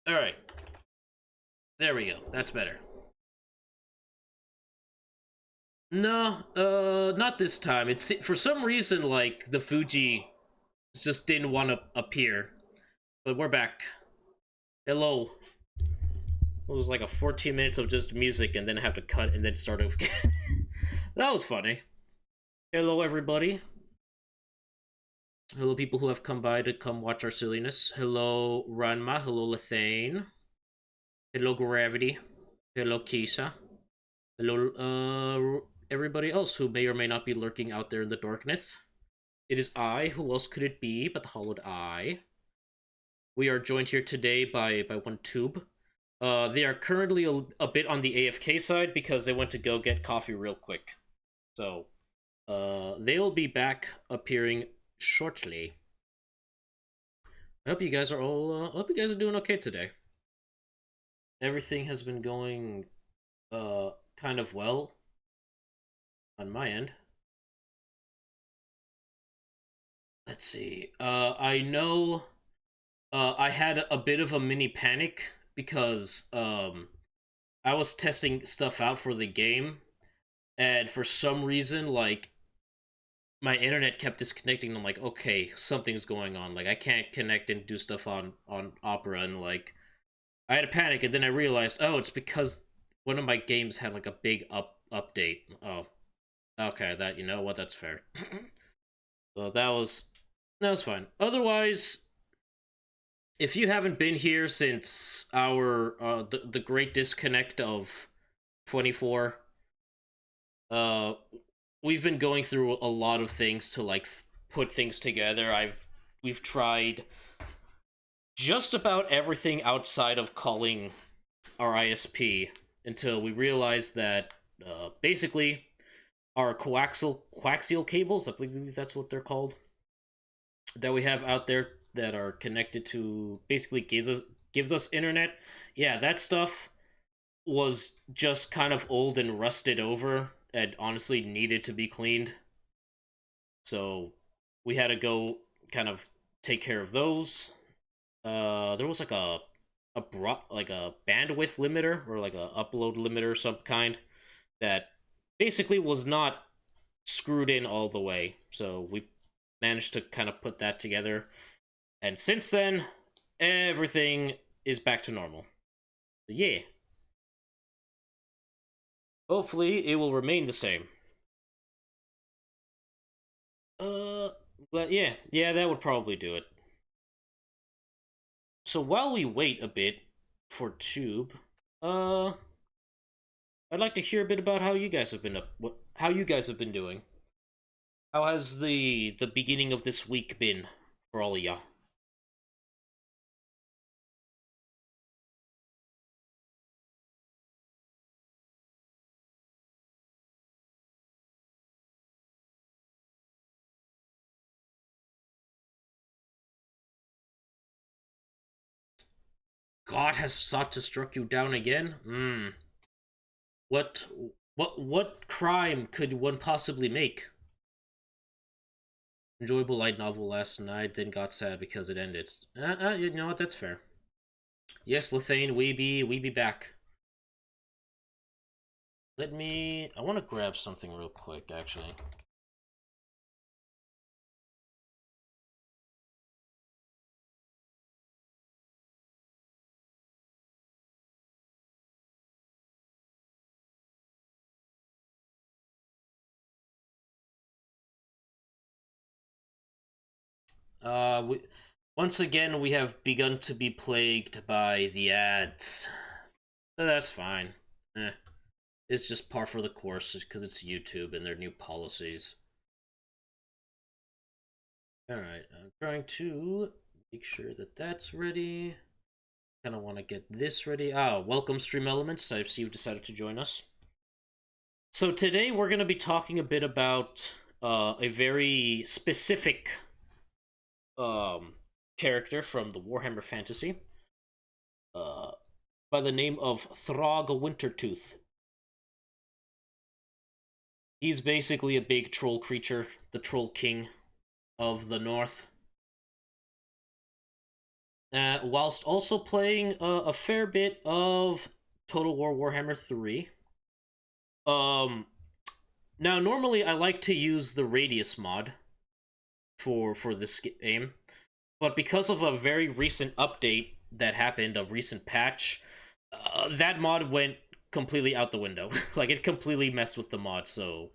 Alright. There we go. That's better. No, not this time. It's for some reason like the Fuji just didn't want to appear. But we're back. Hello. It was like a 14 minutes of just music and then have to cut and then start over again. That was funny. Hello everybody. Hello people who have come by to come watch our silliness. Hello Ranma, hello Lethane. Hello Gravity. Hello Kisa. Hello everybody else who may or may not be lurking out there in the darkness. It is I, who else could it be but the Hollowed Eye. We are joined here today by one tube. They are currently a bit on the AFK side because they went to go get coffee real quick. So, they will be back appearing shortly. I hope you guys are all, I hope you guys are doing okay today. Everything has been going, kind of well on my end. Let's see. I know, I had a bit of a mini panic because, I was testing stuff out for the game, and for some reason, like, my internet kept disconnecting. I'm like, okay, something's going on. Like, I can't connect and do stuff on Opera, and like, I had a panic, and then I realized, oh, it's because one of my games had like a big update. Oh, okay, that, you know what? That's fair. So that was fine. Otherwise, if you haven't been here since our the great disconnect of 24, uh we've been going through a lot of things to like put things together. We've tried just about everything outside of calling our ISP until we realized that basically our coaxial cables, I believe that's what they're called, that we have out there that are connected to basically gives us internet. Yeah, that stuff was just kind of old and rusted over and honestly needed to be cleaned. So we had to go kind of take care of those. There was like like a bandwidth limiter or like a upload limiter of some kind that basically was not screwed in all the way. So we managed to kind of put that together. And since then, everything is back to normal. So yeah. Hopefully, it will remain the same. Uh, but yeah, that would probably do it. So while we wait a bit for Tube, uh, I'd like to hear a bit about how you guys have been how you guys have been doing. How has the beginning of this week been for all of ya? God has sought to struck you down again. Hmm. What what crime could one possibly make? Enjoyable light novel last night, then got sad because it ended. You know what? That's fair. Yes, Lethane, we be back. Let me. I want to grab something real quick, actually. Once again, we have begun to be plagued by the ads. But that's fine. Eh, it's just par for the course because it's YouTube and their new policies. Alright, I'm trying to make sure that that's ready. Kind of want to get this ready. Ah, welcome Stream Elements. I see you've decided to join us. So today we're going to be talking a bit about a very specific um, character from the Warhammer Fantasy uh, by the name of Throg Wintertooth. He's basically a big troll creature, the Troll King of the North. whilst also playing a fair bit of Total War Warhammer 3. Um, Now normally I like to use the Radius mod for this game, but because of a very recent update that happened, a recent patch, that mod went completely out the window. Like it completely messed with the mod, so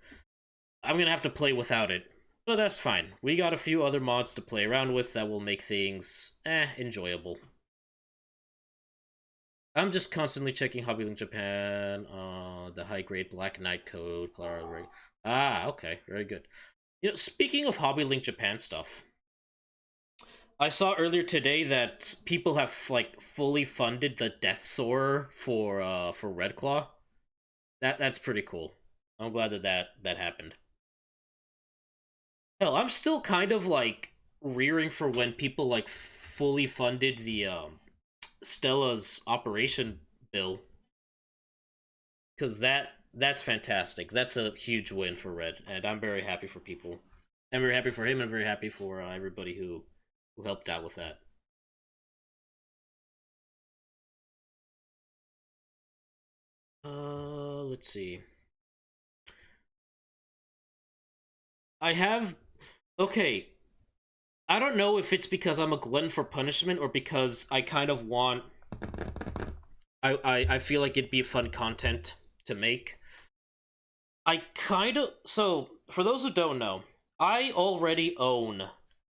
I'm gonna have to play without it. But that's fine. We got a few other mods to play around with that will make things enjoyable. I'm just constantly checking Hobby Link Japan, the high grade Black Knight code, Clara. Ah, okay, very good. You know, speaking of Hobby Link Japan stuff, I saw earlier today that people have like fully funded the Death Soar for Red Claw. That's pretty cool. I'm glad that happened. Hell, I'm still kind of like rearing for when people like fully funded the Stella's operation bill, because that's fantastic. That's a huge win for Red, and I'm very happy for people. I'm very happy for him, and very happy for everybody who helped out with that. Let's see. I have okay. I don't know if it's because I'm a glutton for punishment or because I kind of want. I feel like it'd be fun content to make. I kind of so for those who don't know, I already own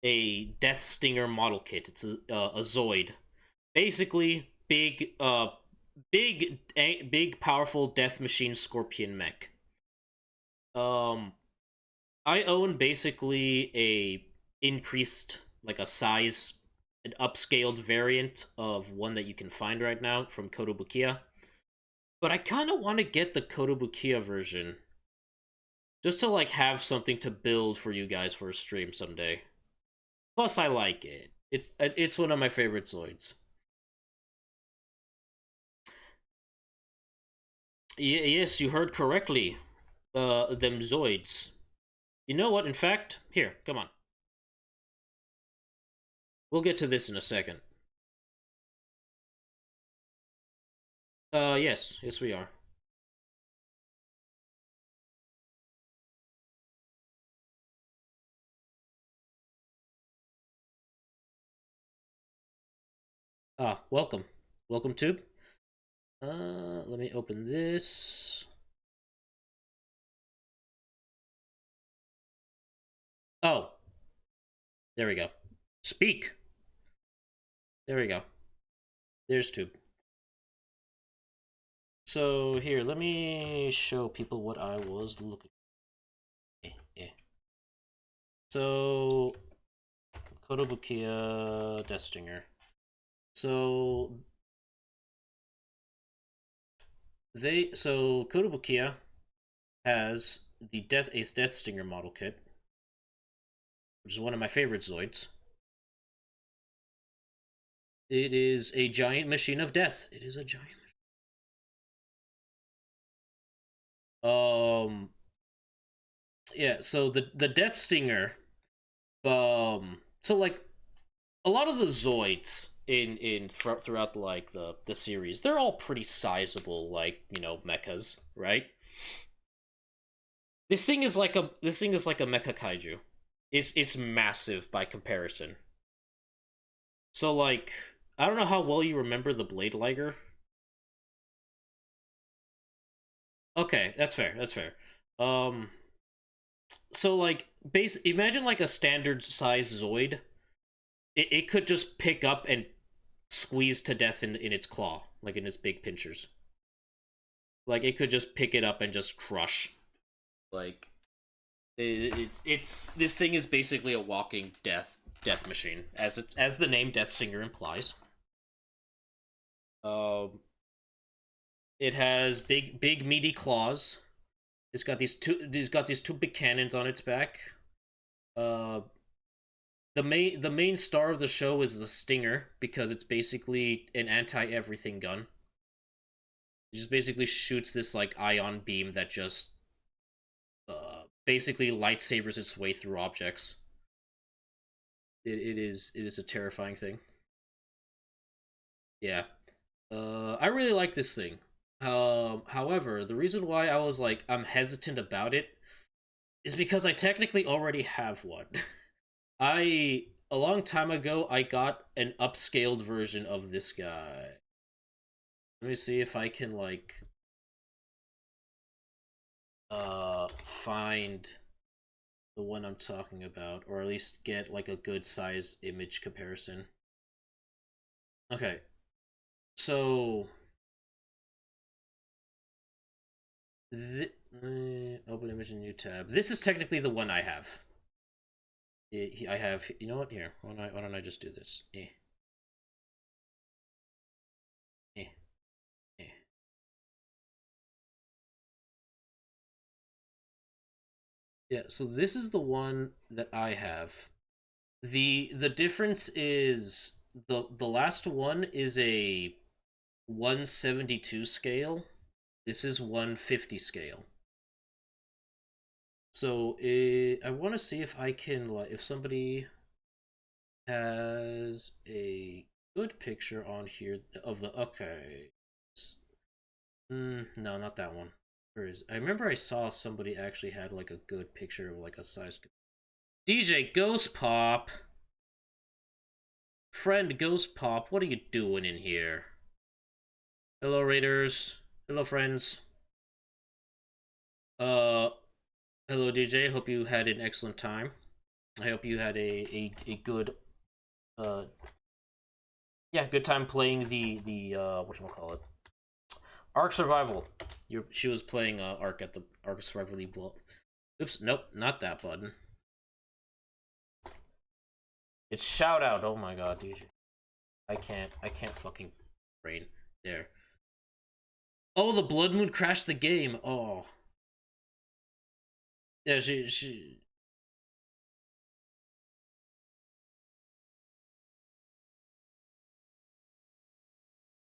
a Death Stinger model kit. It's a Zoid, basically big powerful Death Machine Scorpion mech. Um, I own basically a increased like a size, an upscaled variant of one that you can find right now from Kotobukiya. But I kind of want to get the Kotobukiya version just to like have something to build for you guys for a stream someday. Plus, I like it. It's one of my favorite Zoids. Yes, you heard correctly. Them Zoids. You know what? In fact, here, come on. We'll get to this in a second. Yes, we are. Ah, welcome, welcome, Tube. Let me open this. Oh, there we go. Speak. There we go. There's Tube. So here, let me show people what I was looking. Yeah. So Kotobukiya Death Stinger. So Kotobukiya has the Death Stinger model kit, which is one of my favorite Zoids. It is a giant machine of death. It is a giant. Um. Yeah. So the Death Stinger. So like a lot of the Zoids throughout like the series, they're all pretty sizable, like mechas, right? This thing is like a mecha kaiju. It's massive by comparison. So like I don't know how well you remember the Blade Liger. Okay, that's fair. That's fair. Um, so like imagine like a standard size Zoid. It could just pick up and squeeze to death in its claw, like in its big pinchers. Like it could just pick it up and just crush. Like it's this thing is basically a walking death machine, as the name Death Singer implies. Um, it has big meaty claws. It's got these two big cannons on its back. Uh, the main star of the show is the Stinger because it's basically an anti everything gun. It just basically shoots this like ion beam that just basically lightsabers its way through objects. It is a terrifying thing. Yeah. I really like this thing. However, the reason why I was like I'm hesitant about it is because I technically already have one. I a long time ago I got an upscaled version of this guy. Let me see if I can like find the one I'm talking about, or at least get like a good size image comparison. Okay, so open image in new tab. This is technically the one I have. I have. You know what? Here, why don't I just do this? Eh, eh. Yeah. So this is the one that I have. The difference is the last one is a 172 scale. This is 150 scale. So I want to see if I can like if somebody has a good picture on here of the okay. No, not that one. Where is? I remember I saw somebody actually had like a good picture of like a size. DJ Ghost Pop, friend Ghost Pop, what are you doing in here? Hello Raiders. Hello friends. Uh, hello DJ. Hope you had an excellent time. I hope you had a good uh yeah good time playing the whatchamacallit Ark Survival. She was playing Ark at the Ark Survival League. Well, oops, nope, not that button. It's shout out. Oh my god, DJ. I can't fucking brain there. Oh, the Blood Moon crashed the game. Oh. Yeah, she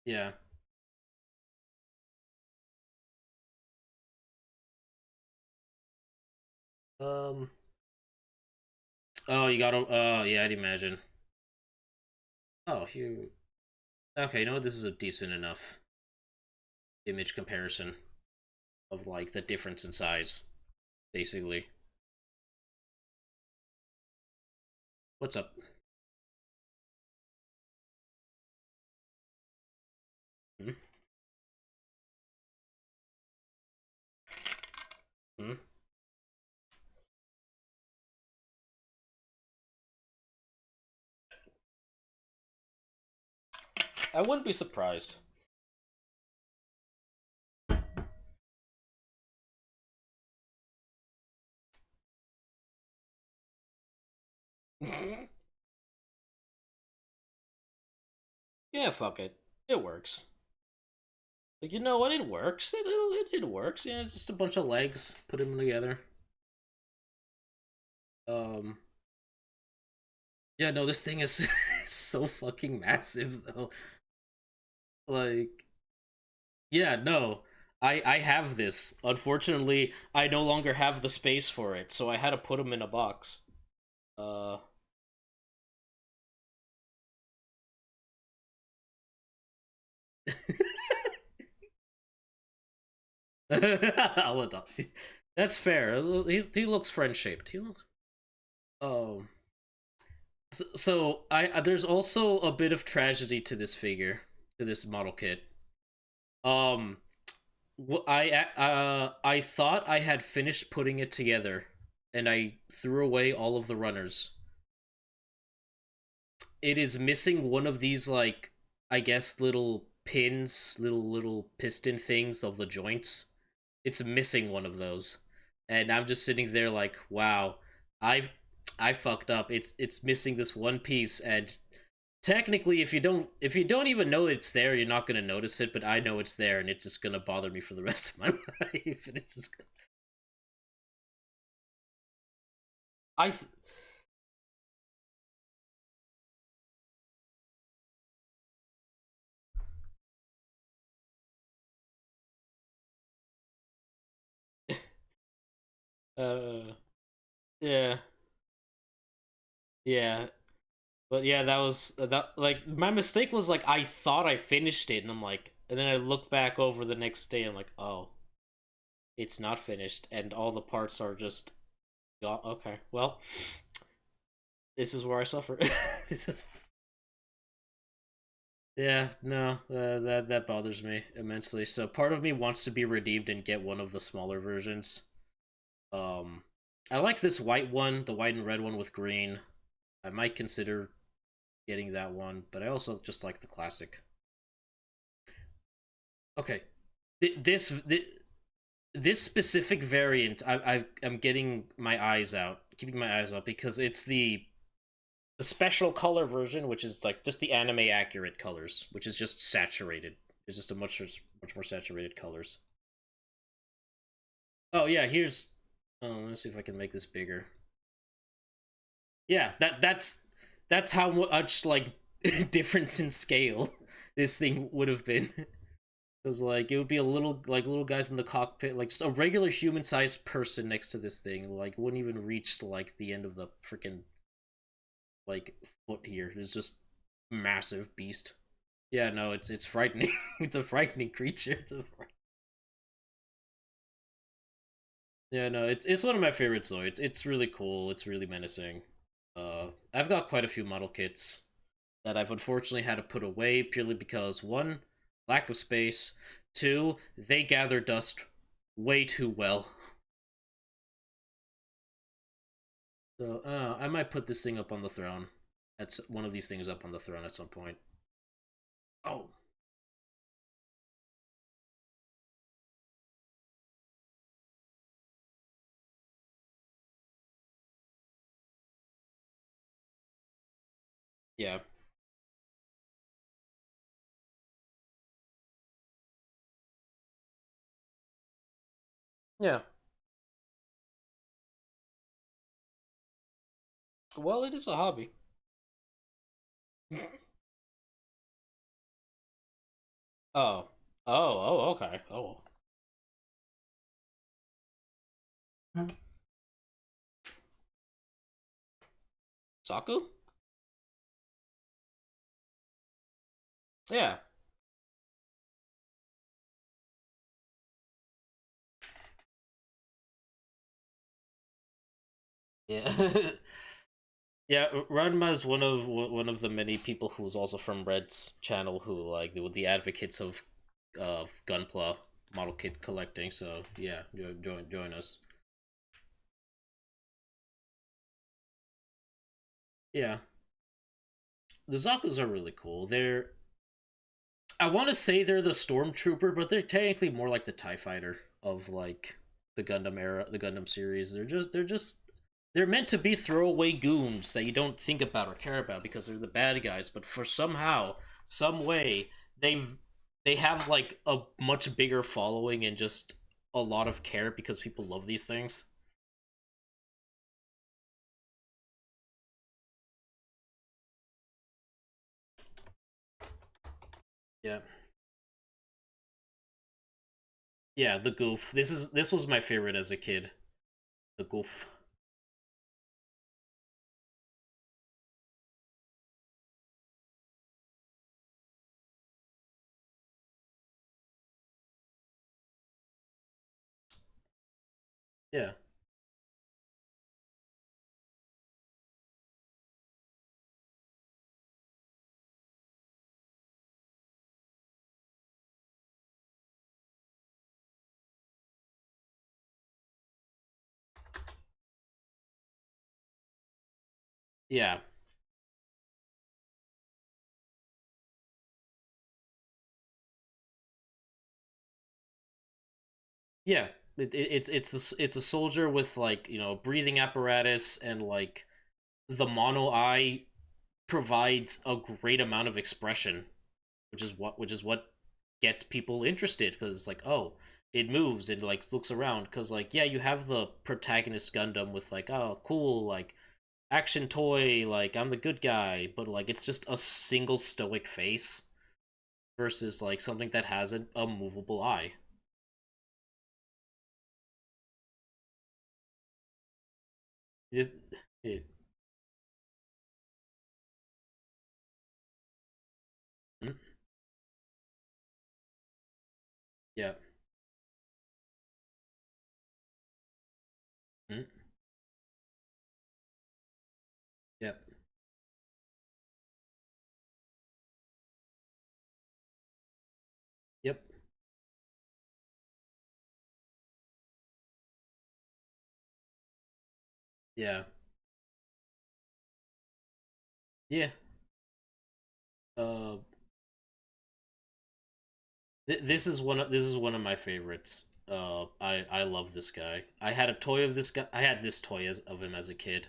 yeah. Um oh, you got to yeah, I'd imagine. Oh, here. Okay, you know what? This is a decent enough image comparison of like the difference in size basically. What's up? Hmm? Hmm? I wouldn't be surprised. Yeah, fuck it. It works. Like, you know what? It works. It works. Yeah, it's just a bunch of legs. Put them together. Um. Yeah, no, this thing is so fucking massive though. Like, yeah, no. I have this. Unfortunately, I no longer have the space for it, so I had to put them in a box. Uh. I'll adopt. That's fair. He looks friend shaped. He looks. Um. So I there's also a bit of tragedy to this figure, to this model kit. Um, I thought I had finished putting it together, and I threw away all of the runners. It is missing one of these like I guess little pins, little piston things of the joints. It's missing one of those, and I'm just sitting there like, wow, I've I fucked up. It's missing this one piece, and technically if you don't even know it's there, you're not gonna notice it. But I know it's there, and it's just gonna bother me for the rest of my life. And it's just I uh yeah yeah, But yeah, that was that. Like my mistake was like I thought I finished it, and I'm like, and then I look back over the next day, and I'm like, oh, it's not finished, and all the parts are just, okay, well, this is where I suffer. This is, yeah, no, that bothers me immensely. So part of me wants to be redeemed and get one of the smaller versions. Um, I like this white one, the white and red one with green. I might consider getting that one, but I also just like the classic. Okay, this specific variant, I'm getting my eyes out, keeping my eyes out because it's the special color version, which is like just the anime accurate colors, which is just saturated. It's just a much more saturated colors. Oh yeah, here's. Oh, let me see if I can make this bigger. Yeah, that's how much like difference in scale this thing would have been. Because like it would be a little like little guys in the cockpit, like just a regular human-sized person next to this thing, like wouldn't even reach like the end of the freaking like foot here. It's just massive beast. Yeah, no, it's frightening. It's a frightening creature. Yeah, no, it's one of my favorites though. It's really cool. It's really menacing. I've got quite a few model kits that I've unfortunately had to put away purely because one, lack of space, two, they gather dust way too well. So I might put this thing up on the throne. That's one of these things up on the throne at some point. Oh, yeah, yeah. Well, it is a hobby. Oh, oh, okay. Oh, Saku? Yeah, yeah. Yeah, Ranma is one of the many people who's also from Red's channel who like the advocates of Gunpla model kit collecting. So yeah, join us. Yeah, the Zaku's are really cool. I want to say they're the Stormtrooper, but they're technically more like the Tie Fighter of like the Gundam era, the Gundam series. They're meant to be throwaway goons that you don't think about or care about because they're the bad guys. But for somehow, some way, they have like a much bigger following and just a lot of care because people love these things. Yeah, yeah. The goof. This was my favorite as a kid. The goof. Yeah, yeah, yeah. It's a soldier with like breathing apparatus and like the mono eye provides a great amount of expression, which is what gets people interested because it's like, oh, it moves, it like looks around because like yeah, you have the protagonist Gundam with like, oh cool, like action toy, like I'm the good guy, but like it's just a single stoic face versus like something that has a movable eye. It, it, Yeah. Mm. Yep. Yep. Yeah. Yeah. Uh, this is one of my favorites. I love this guy. I had a toy of this guy. I had this toy of him as a kid.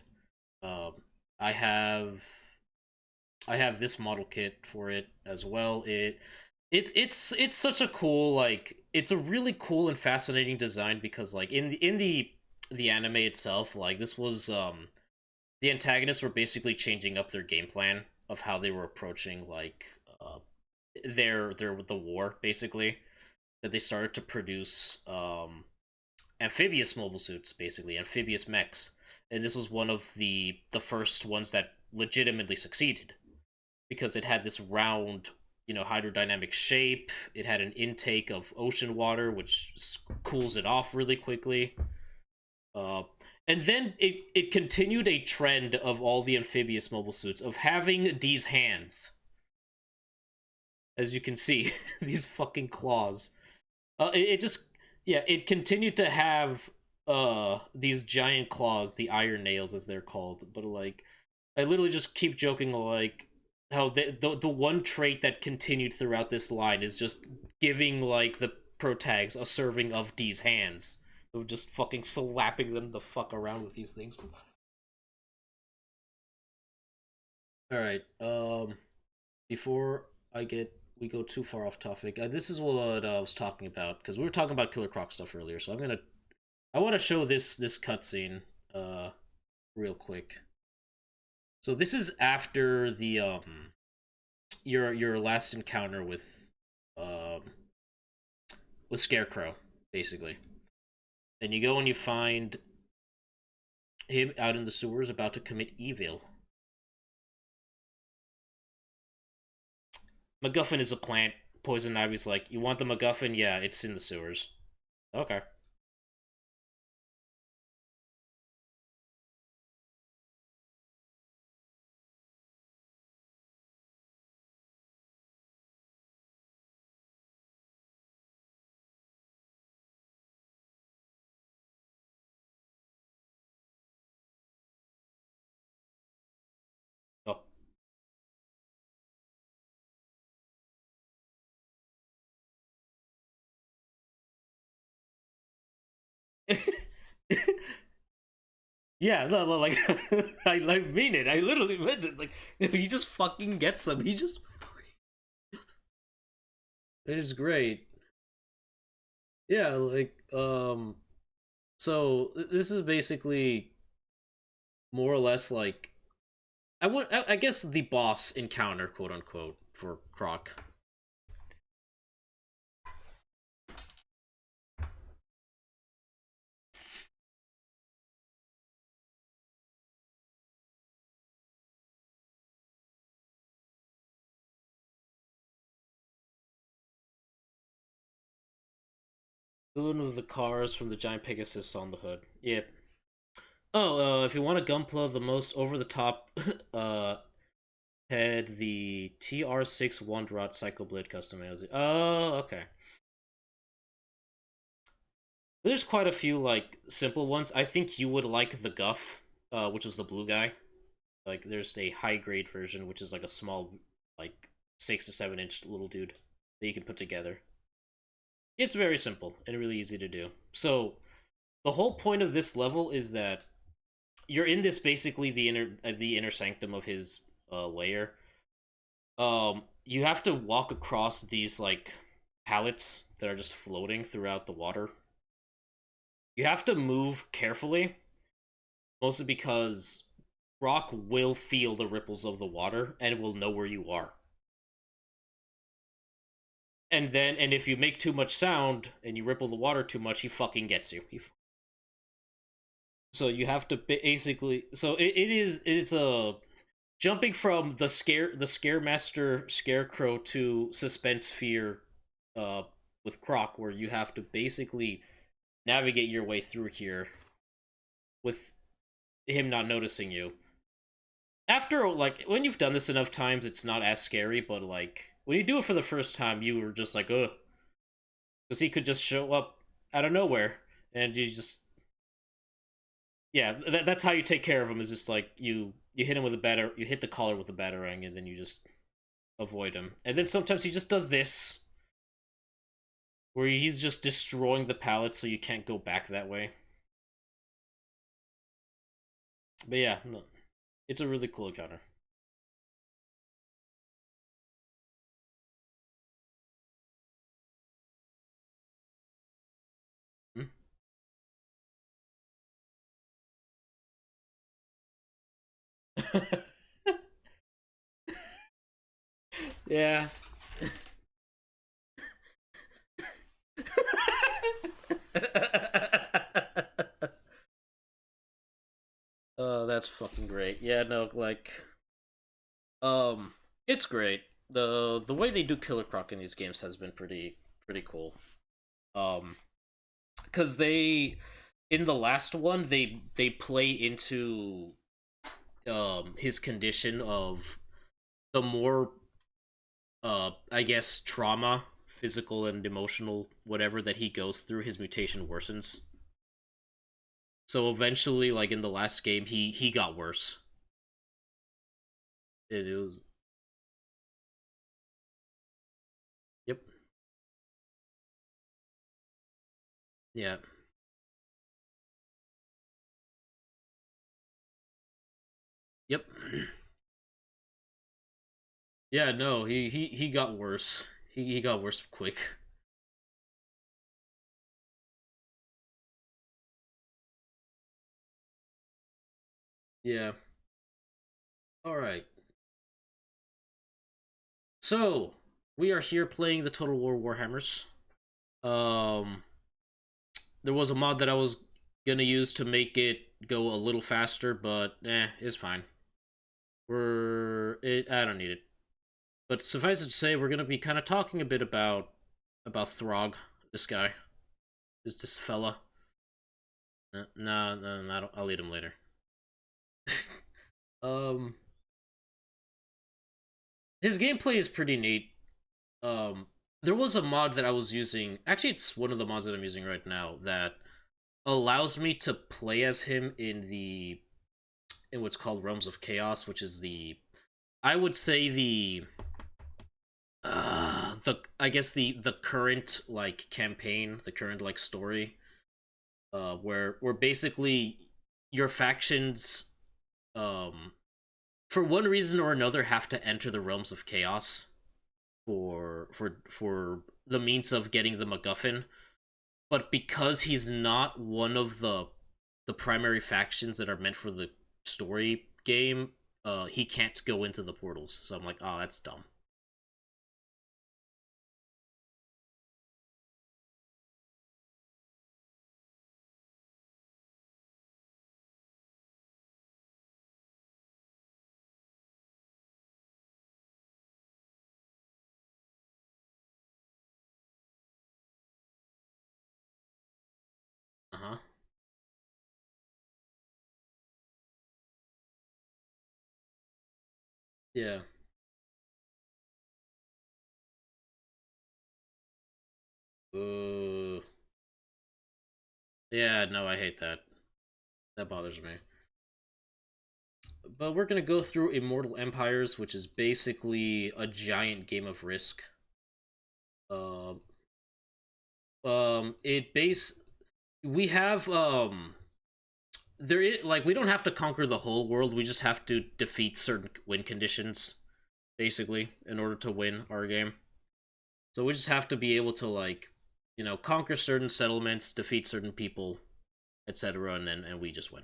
Um, I have I have this model kit for it as well. It's such a cool, like, it's a really cool and fascinating design because like in the anime itself, like this was the antagonists were basically changing up their game plan of how they were approaching like their the war basically, that they started to produce amphibious mobile suits, basically amphibious mechs, and this was one of the first ones that legitimately succeeded because it had this round, hydrodynamic shape. It had an intake of ocean water, which cools it off really quickly. Uh, and then it continued a trend of all the amphibious mobile suits of having these hands, as you can see, these fucking claws. It just, yeah, it continued to have these giant claws, the iron nails as they're called. But like, I literally just keep joking like how the one trait that continued throughout this line is just giving like the protags a serving of D's hands. Of just fucking slapping them the fuck around with these things. All right. Before we go too far off topic, this is what I was talking about because we were talking about Killer Croc stuff earlier. So I want to show this cutscene real quick. So this is after the your last encounter um with Scarecrow, basically. And you go and you find him out in the sewers about to commit evil. MacGuffin is a plant. Poison Ivy's like, you want the MacGuffin? Yeah, it's in the sewers. Okay. Oh. Yeah, no, no, like I mean it. I literally meant it. Like he just fucking gets them. He just it is great. Yeah, like so this is basically more or less like I guess the boss encounter, quote unquote, for Croc. One of the cars from the giant Pegasus on the hood. Yep. Oh, if you want to gunpla the most over the top, head the TR6 one rot Psychoblade customization. Oh, okay. There's quite a few like simple ones. I think you would like the Guff, which is the blue guy. Like, there's a high grade version, which is like a small, like 6 to 7 inch little dude that you can put together. It's very simple and really easy to do. So the whole point of this level is that you're in this basically the inner sanctum of his layer. You have to walk across these like pallets that are just floating throughout the water. You have to move carefully, mostly because Rock will feel the ripples of the water and will know where you are. And if you make too much sound and you ripple the water too much, he fucking gets you. So you have to basically. So it's a jumping from the scaremaster Scarecrow to suspense fear, uh, with Croc, where you have to basically navigate your way through here with him not noticing you. After, like, when you've done this enough times, it's not as scary, but, like, when you do it for the first time, you were just like, ugh. Because he could just show up out of nowhere, and you just... Yeah, that's how you take care of him, is just, like, you hit him with a you hit the collar with a batarang, and then you just avoid him. And then sometimes he just does this, where he's just destroying the pallet so you can't go back that way. But yeah, no, it's a really cool encounter. Hmm? Yeah. Oh, that's fucking great. Yeah, no, like, um, it's great. The way they do Killer Croc in these games has been pretty cool. Um, because they in the last one they play into his condition of the more I guess trauma, physical and emotional, whatever that he goes through, his mutation worsens. So eventually, like in the last game, he got worse. It was yep, yeah, yep, yeah. No, he got worse. He got worse quick. Yeah. All right. So we are here playing the Total War Warhammers. Um, there was a mod that I was gonna use to make it go a little faster, but it's fine. I don't need it. But suffice it to say, we're gonna be kind of talking a bit about Throg, this guy, is this fella. No, I'll eat him later. um, his gameplay is pretty neat. Um, there was a mod that I was using. Actually, it's one of the mods that I'm using right now that allows me to play as him in what's called Realms of Chaos, which is I would say the I guess the current like campaign, the current like story, where basically your factions, um, for one reason or another, have to enter the Realms of Chaos for the means of getting the MacGuffin. But because he's not one of the primary factions that are meant for the story game, he can't go into the portals. So I'm like, oh, that's dumb. Uh huh. Yeah. Uh. Yeah. No, I hate that. That bothers me. But we're gonna go through Immortal Empires, which is basically a giant game of Risk. Uh, it base we have like we don't have to conquer the whole world. We just have to defeat certain win conditions, basically, in order to win our game. So we just have to be able to like, conquer certain settlements, defeat certain people, etc., and we just win.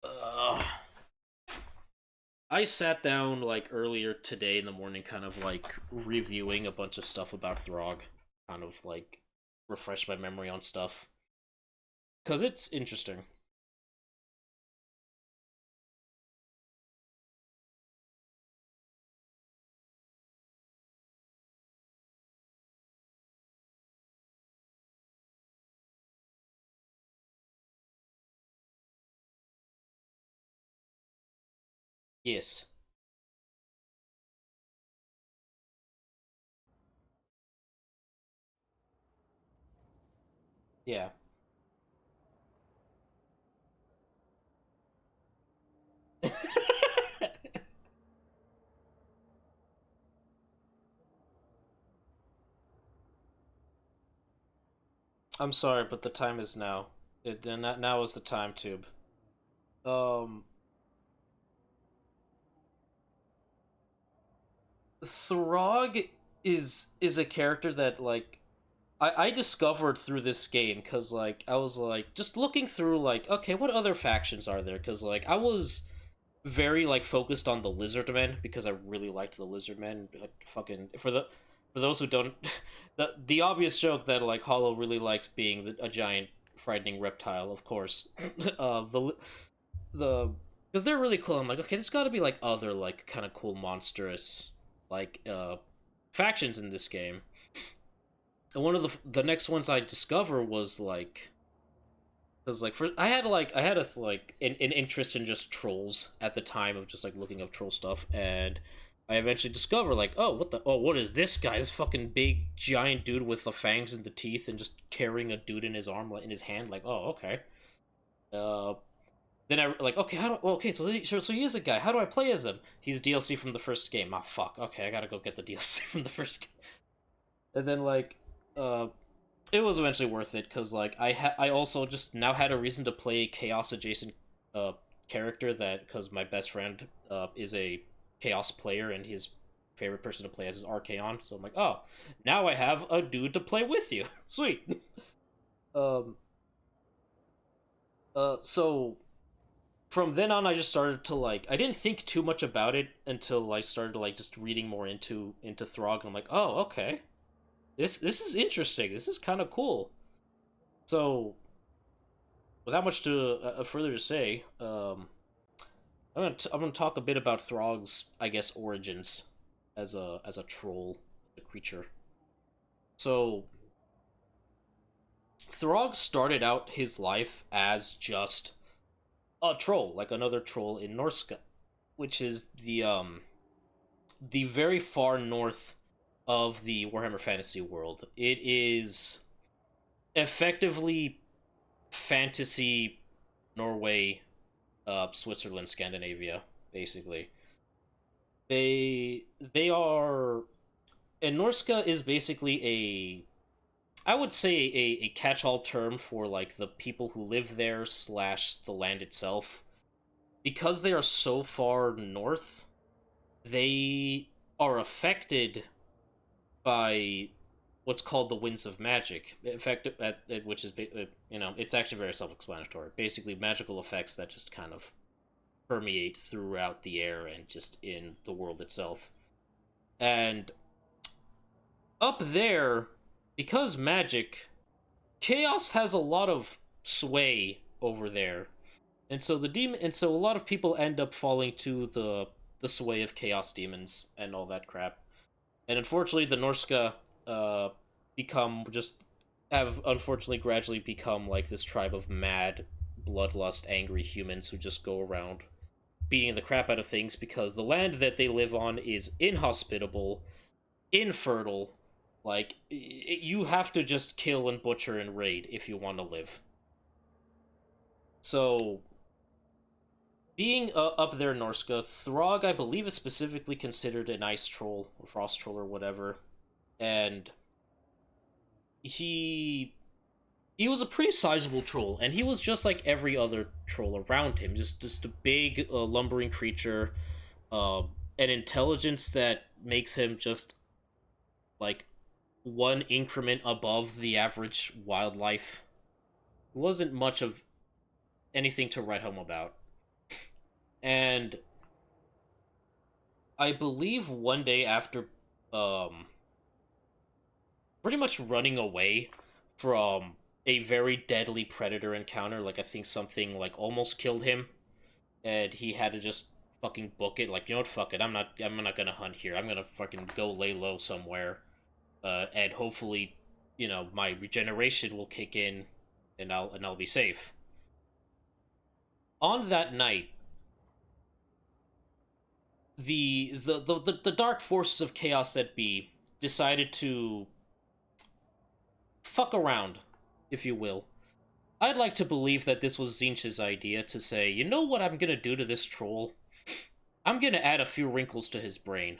Uh, I sat down like earlier today in the morning, kind of like reviewing a bunch of stuff about Throg, kind of like refresh my memory on stuff because it's interesting. Yes. Yeah. I'm sorry, but the time is now. Now is the time, Tube. Um, Throg is a character that like I discovered through this game because like I was like just looking through like okay what other factions are there because like I was very like focused on the Lizardmen because I really liked the Lizardmen. Like, fucking for those who don't, the obvious joke that like Hollow really likes being a giant frightening reptile, of course. The because they're really cool. I'm like, okay, there's got to be like other like kind of cool monstrous like factions in this game. And one of the next ones I discover was like because like for I had a like an interest in just trolls at the time of just like looking up troll stuff, and I eventually discover like what is this guy, this fucking big giant dude with the fangs and the teeth and just carrying a dude in his arm in his hand, like oh okay. uh then I like okay how do well, okay so he is a guy, how do I play as him? He's DLC from the first game. Ah fuck, okay, I gotta go get the DLC from the first. And then like uh it was eventually worth it because like I also just now had a reason to play a chaos adjacent uh character, that because my best friend is a chaos player and his favorite person to play as is Archaon, so I'm like oh now I have a dude to play with you. Sweet. um so from then on I just started to like I didn't think too much about it until I started like just reading more into Throg, and I'm like oh okay, this is interesting, this is kind of cool. So without much to further to say, I'm gonna talk a bit about Throg's, I guess, origins as a troll, a creature. So Throg started out his life as just a troll, like another troll in Norska, which is the very far north of the Warhammer Fantasy world. It is effectively fantasy Norway, Switzerland, Scandinavia, basically. They are and Norska is basically I would say a catch-all term for like the people who live there slash the land itself. Because they are so far north, they are affected by what's called the winds of magic effect which is it's actually very self-explanatory, basically magical effects that just kind of permeate throughout the air and just in the world itself. And up there, because magic, chaos has a lot of sway over there, and so a lot of people end up falling to the sway of chaos demons and all that crap. And unfortunately, the Norska uh, become just have unfortunately gradually become like this tribe of mad, bloodlust, angry humans who just go around beating the crap out of things because the land that they live on is inhospitable, infertile. Like you have to just kill and butcher and raid if you want to live. So being up there in Norska, Throg I believe is specifically considered an ice troll or frost troll or whatever, and he he was a pretty sizable troll, and he was just like every other troll around him, just a big lumbering creature, uh, an intelligence that makes him just like one increment above the average wildlife. It wasn't much of anything to write home about. And I believe one day after um pretty much running away from a very deadly predator encounter, like I think something like almost killed him and he had to just fucking book it, like you know what, fuck it, I'm not gonna hunt here, I'm gonna fucking go lay low somewhere, and hopefully my regeneration will kick in and I'll be safe. On that night, the dark forces of chaos that be decided to fuck around, if you will. I'd like to believe that this was Zinch's idea to say, you know what I'm gonna do to this troll? I'm gonna add a few wrinkles to his brain.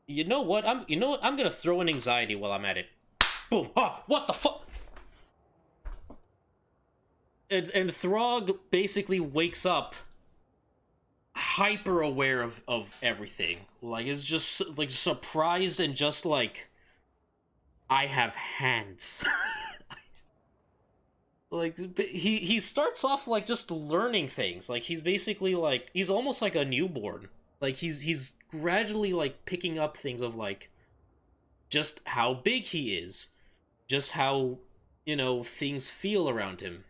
You know what? I'm gonna throw in anxiety while I'm at it. Boom! Ah, what the fuck? And Throg basically wakes up hyper aware of everything. Like, it's just like surprised and just like, I have hands. Like, he starts off like just learning things. Like, he's basically like, he's almost like a newborn. Like, he's gradually like picking up things of like just how big he is, just how, you know, things feel around him.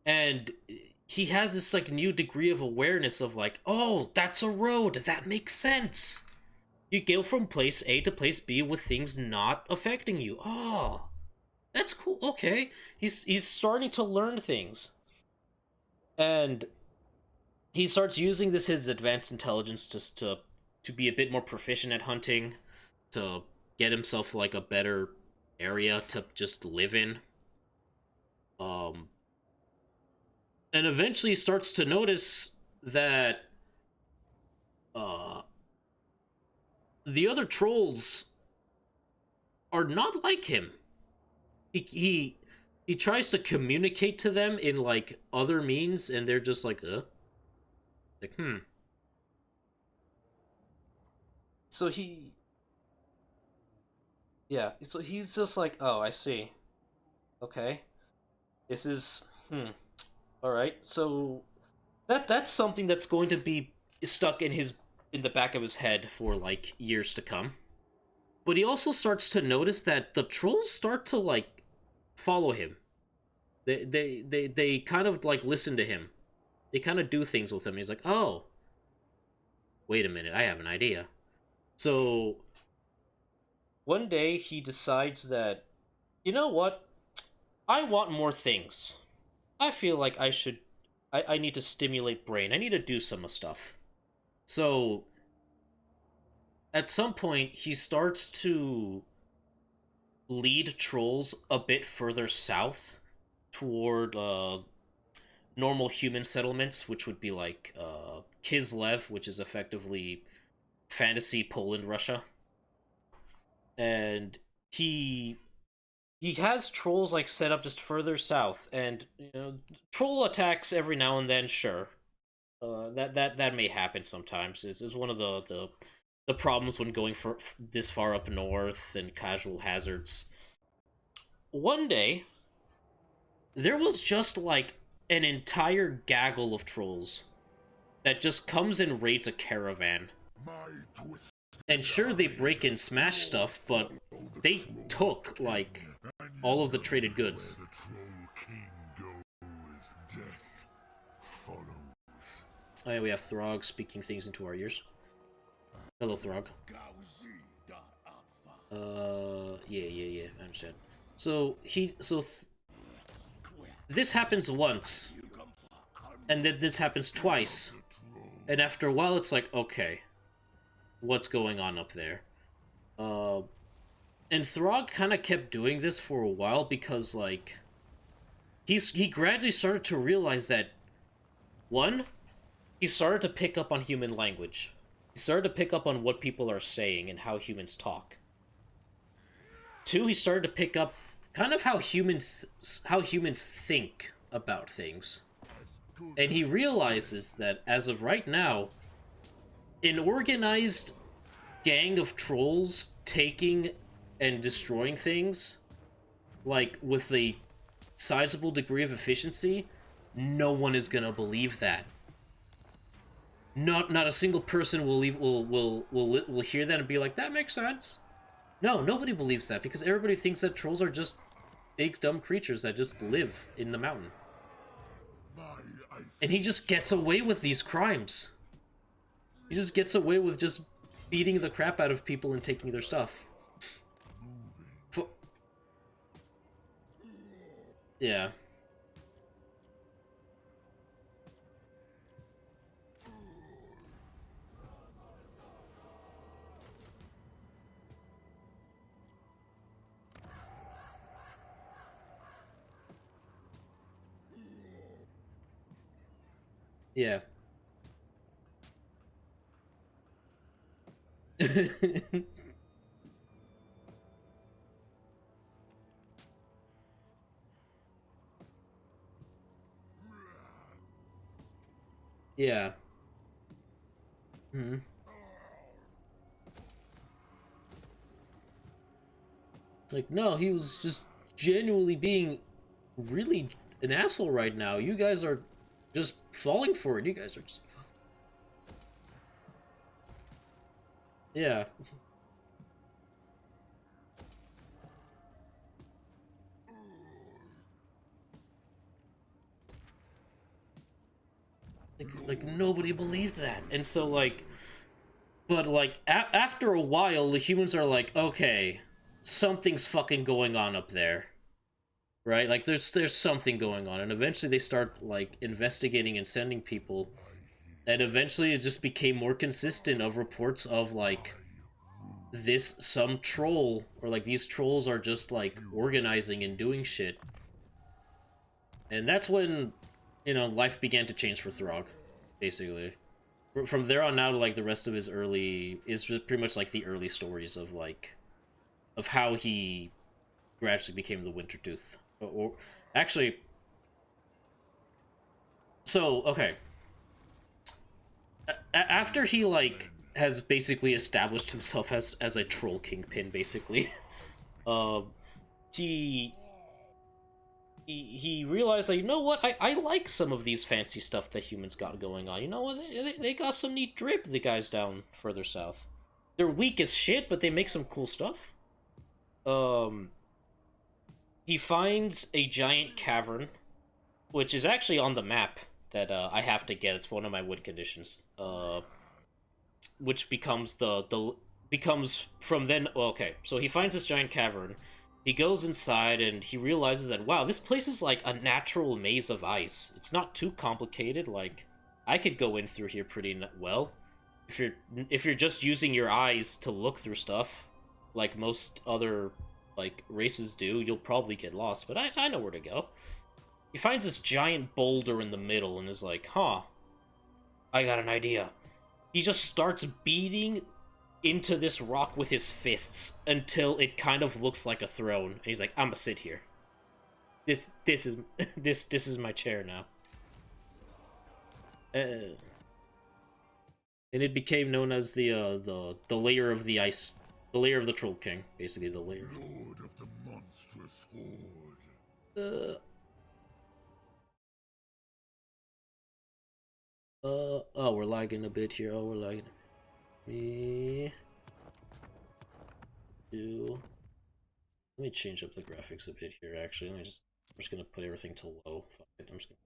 And he has this like new degree of awareness of like, oh, that's a road, that makes sense. You go from place A to place B with things not affecting you. Oh, that's cool. Okay, he's starting to learn things, and he starts using this his advanced intelligence just to be a bit more proficient at hunting, to get himself like a better area to just live in. Um, and eventually starts to notice that uh the other trolls are not like him. He tries to communicate to them in like other means, and they're just like So so he's just like, oh, I see. Okay, this is all right. So that's something that's going to be stuck in the back of his head for like years to come. But he also starts to notice that the trolls start to like follow him. They kind of like listen to him. They kind of do things with him. He's like, oh, wait a minute, I have an idea. So one day he decides that, you know what? I want more things. I feel like I need to stimulate brain. I need to do some stuff. So at some point he starts to lead trolls a bit further south toward normal human settlements, which would be like Kislev, which is effectively fantasy Poland, Russia. And he he has trolls like set up just further south, and you know, troll attacks every now and then, sure. That may happen sometimes. It's one of the problems when going for this far up north and casual hazards. One day, there was just like an entire gaggle of trolls that just comes and raids a caravan. And sure, they break and smash stuff, but they took like all of the traded goods. Oh yeah, we have Throg speaking things into our ears. Hello, Throg. Yeah, I understand. So this happens once, and then this happens twice, and after a while, it's like, okay, what's going on up there? And Throg kind of kept doing this for a while because, like, he gradually started to realize that, one, he started to pick up on human language. He started to pick up on what people are saying and how humans talk. Two, he started to pick up kind of how humans think about things. And he realizes that as of right now, an organized gang of trolls taking and destroying things, like with a sizable degree of efficiency, no one is gonna believe that. Not a single person will hear that and be like, that makes sense. No, nobody believes that because everybody thinks that trolls are just big dumb creatures that just live in the mountain. And he just gets away with these crimes. He just gets away with just beating the crap out of people and taking their stuff. Yeah. Yeah. Yeah. Hmm. Like, no, he was just genuinely being really an asshole right now. You guys are just falling for it. You guys are just. Yeah. Like nobody believed that. And so, like, but, like, after a while, the humans are like, okay, something's fucking going on up there. Right? Like, there's something going on. And eventually they start, like, investigating and sending people. And eventually it just became more consistent of reports of, like, this some troll or like these trolls are just like organizing and doing shit. And that's when, life began to change for Throg, basically. From there on out, like the rest of his early is just pretty much like the early stories of like of how he gradually became the Wintertooth. Or actually, so okay, after he like has basically established himself as a troll kingpin, basically, um, he he realized, like, you know what, I like some of these fancy stuff that humans got going on. You know what, they got some neat drip, the guys down further south. They're weak as shit, but they make some cool stuff. um he finds a giant cavern, which is actually on the map that I have to get. It's one of my win conditions, which becomes the becomes from then. Well, okay, so he finds this giant cavern. He goes inside and he realizes that, wow, this place is like a natural maze of ice. It's not too complicated. Like, I could go in through here pretty well. If you're just using your eyes to look through stuff, like most other like races do, you'll probably get lost. But I know where to go. He finds this giant boulder in the middle and is like, huh, I got an idea. He just starts beating into this rock with his fists until it kind of looks like a throne. And he's like, "I'm gonna sit here. This is this is my chair now." Uh, and it became known as the layer of the ice, the layer of the Troll King, basically the layer. Lord of the monstrous horde. Uh, oh, we're lagging a bit here. Oh, we're lagging. Me, do. Let me change up the graphics a bit here. Actually, I'm just gonna put everything to low. Fuck it. I'm just gonna.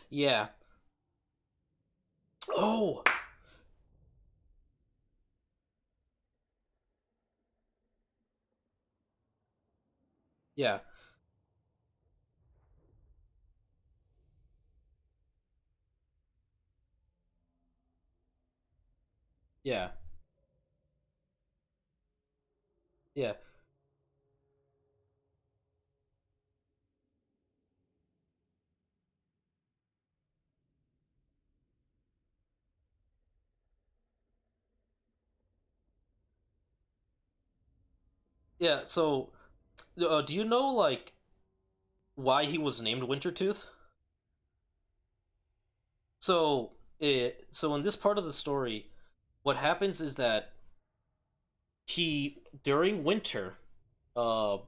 Yeah. Oh. Yeah. Yeah. Yeah. Yeah. So, do you know like why he was named Wintertooth? So in this part of the story, what happens is that he during winter, uh,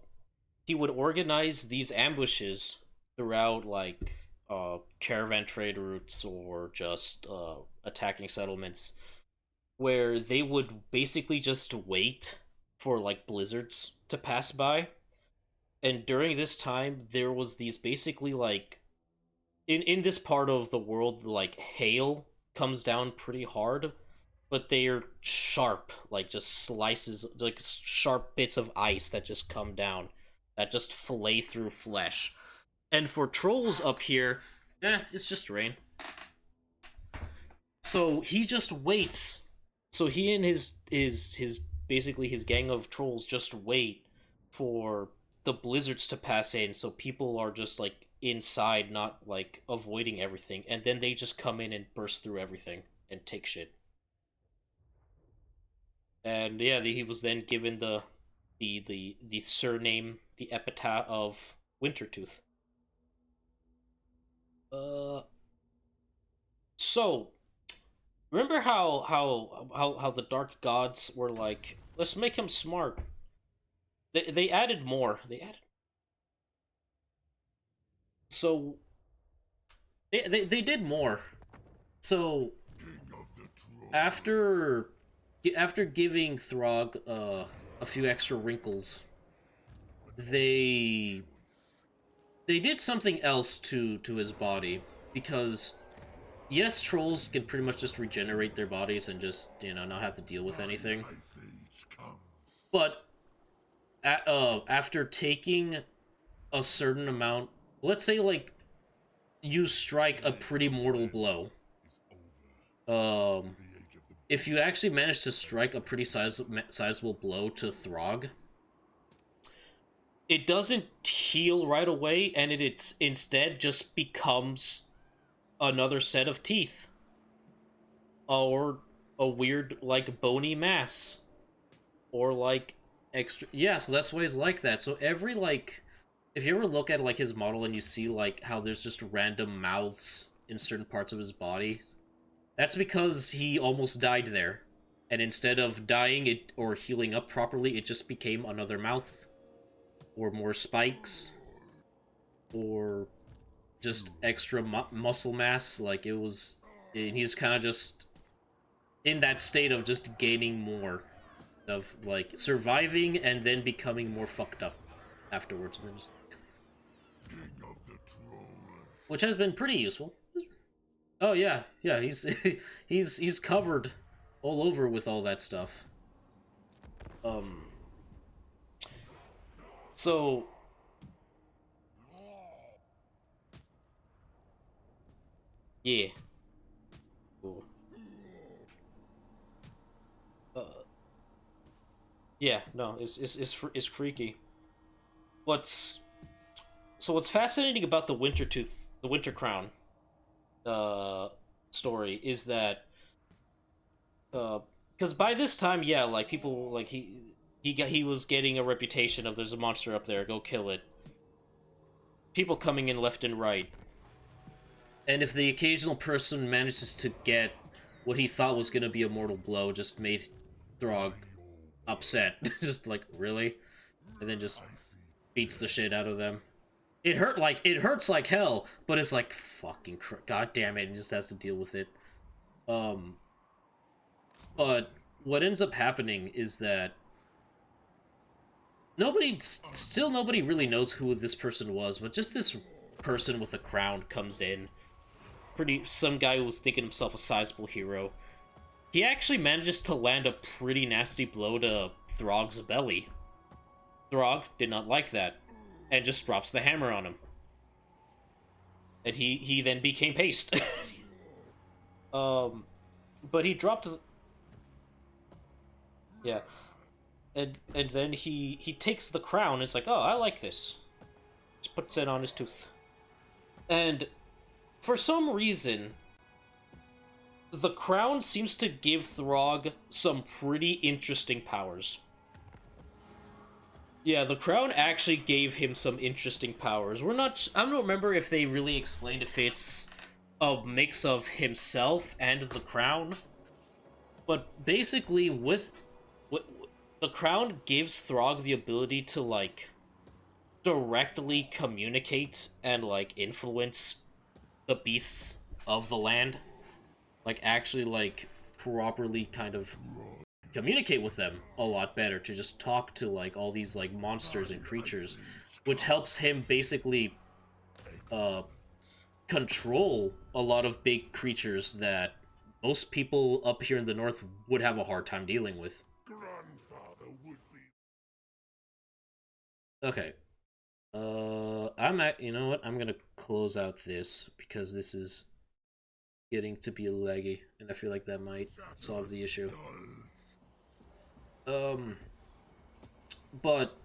he would organize these ambushes throughout like caravan trade routes or just attacking settlements where they would basically just wait for like blizzards to pass by. And during this time there was these basically like in this part of the world, like hail comes down pretty hard, but they're sharp, like just slices, like sharp bits of ice that just come down, that just fillet through flesh. And for trolls up here, it's just rain. So he just waits. So he and his basically his gang of trolls just wait for the blizzards to pass in, so people are just like inside, not like avoiding everything, and then they just come in and burst through everything and take shit. And yeah, he was then given the surname, the epithet of Wintertooth. Uh, so remember how the Dark Gods were like, let's make him smart. They added more. They added so they did more. So after after giving Throg a few extra wrinkles, they they did something else to his body, because yes, trolls can pretty much just regenerate their bodies and just, you know, not have to deal with anything. But after taking a certain amount, let's say like you strike a pretty mortal blow. Um, if you actually manage to strike a pretty sizable blow to Throg, it doesn't heal right away, and it's instead just becomes another set of teeth, or a weird like bony mass, or like extra. Yeah, so that's why he's like that. So every like, if you ever look at like his model and you see like how there's just random mouths in certain parts of his body, that's because he almost died there, and instead of dying it or healing up properly, it just became another mouth, or more spikes, or just extra muscle mass. Like it was, and he's kind of just in that state of just gaining more, of like surviving and then becoming more fucked up afterwards, and then just, which has been pretty useful. Oh yeah, yeah, he's he's covered all over with all that stuff. Um, so yeah, cool. Uh, yeah, no, it's freaky. What's what's fascinating about the Wintertooth, the Winter Crown, uh, story is that because by this time, yeah, like people like he was getting a reputation of there's a monster up there, go kill it. People coming in left and right, and if the occasional person manages to get what he thought was gonna be a mortal blow, just made Throg upset, just like really, and then just beats the shit out of them. It hurts like hell, but it's like fucking god damn it, and just has to deal with it. Um, but what ends up happening is that nobody really knows who this person was, but just this person with a crown comes in. Some guy who was thinking himself a sizable hero. He actually manages to land a pretty nasty blow to Throg's belly. Throg did not like that, and just drops the hammer on him. And he then became paste. um, but he dropped. Yeah, and then he takes the crown. It's like, oh, I like this. Just puts it on his tooth, and for some reason, the crown seems to give Throg some pretty interesting powers. Yeah, the crown actually gave him some interesting powers. I don't remember if they really explained if it's a mix of himself and the crown. But basically, with the crown gives Throg the ability to, like, directly communicate and, like, influence the beasts of the land. Like, actually, like, properly kind of communicate with them a lot better, to just talk to like all these like monsters and creatures, which helps him basically uh control a lot of big creatures that most people up here in the north would have a hard time dealing with. Okay, I'm at, you know what, I'm gonna close out this because this is getting to be laggy, and I feel like that might solve the issue. um but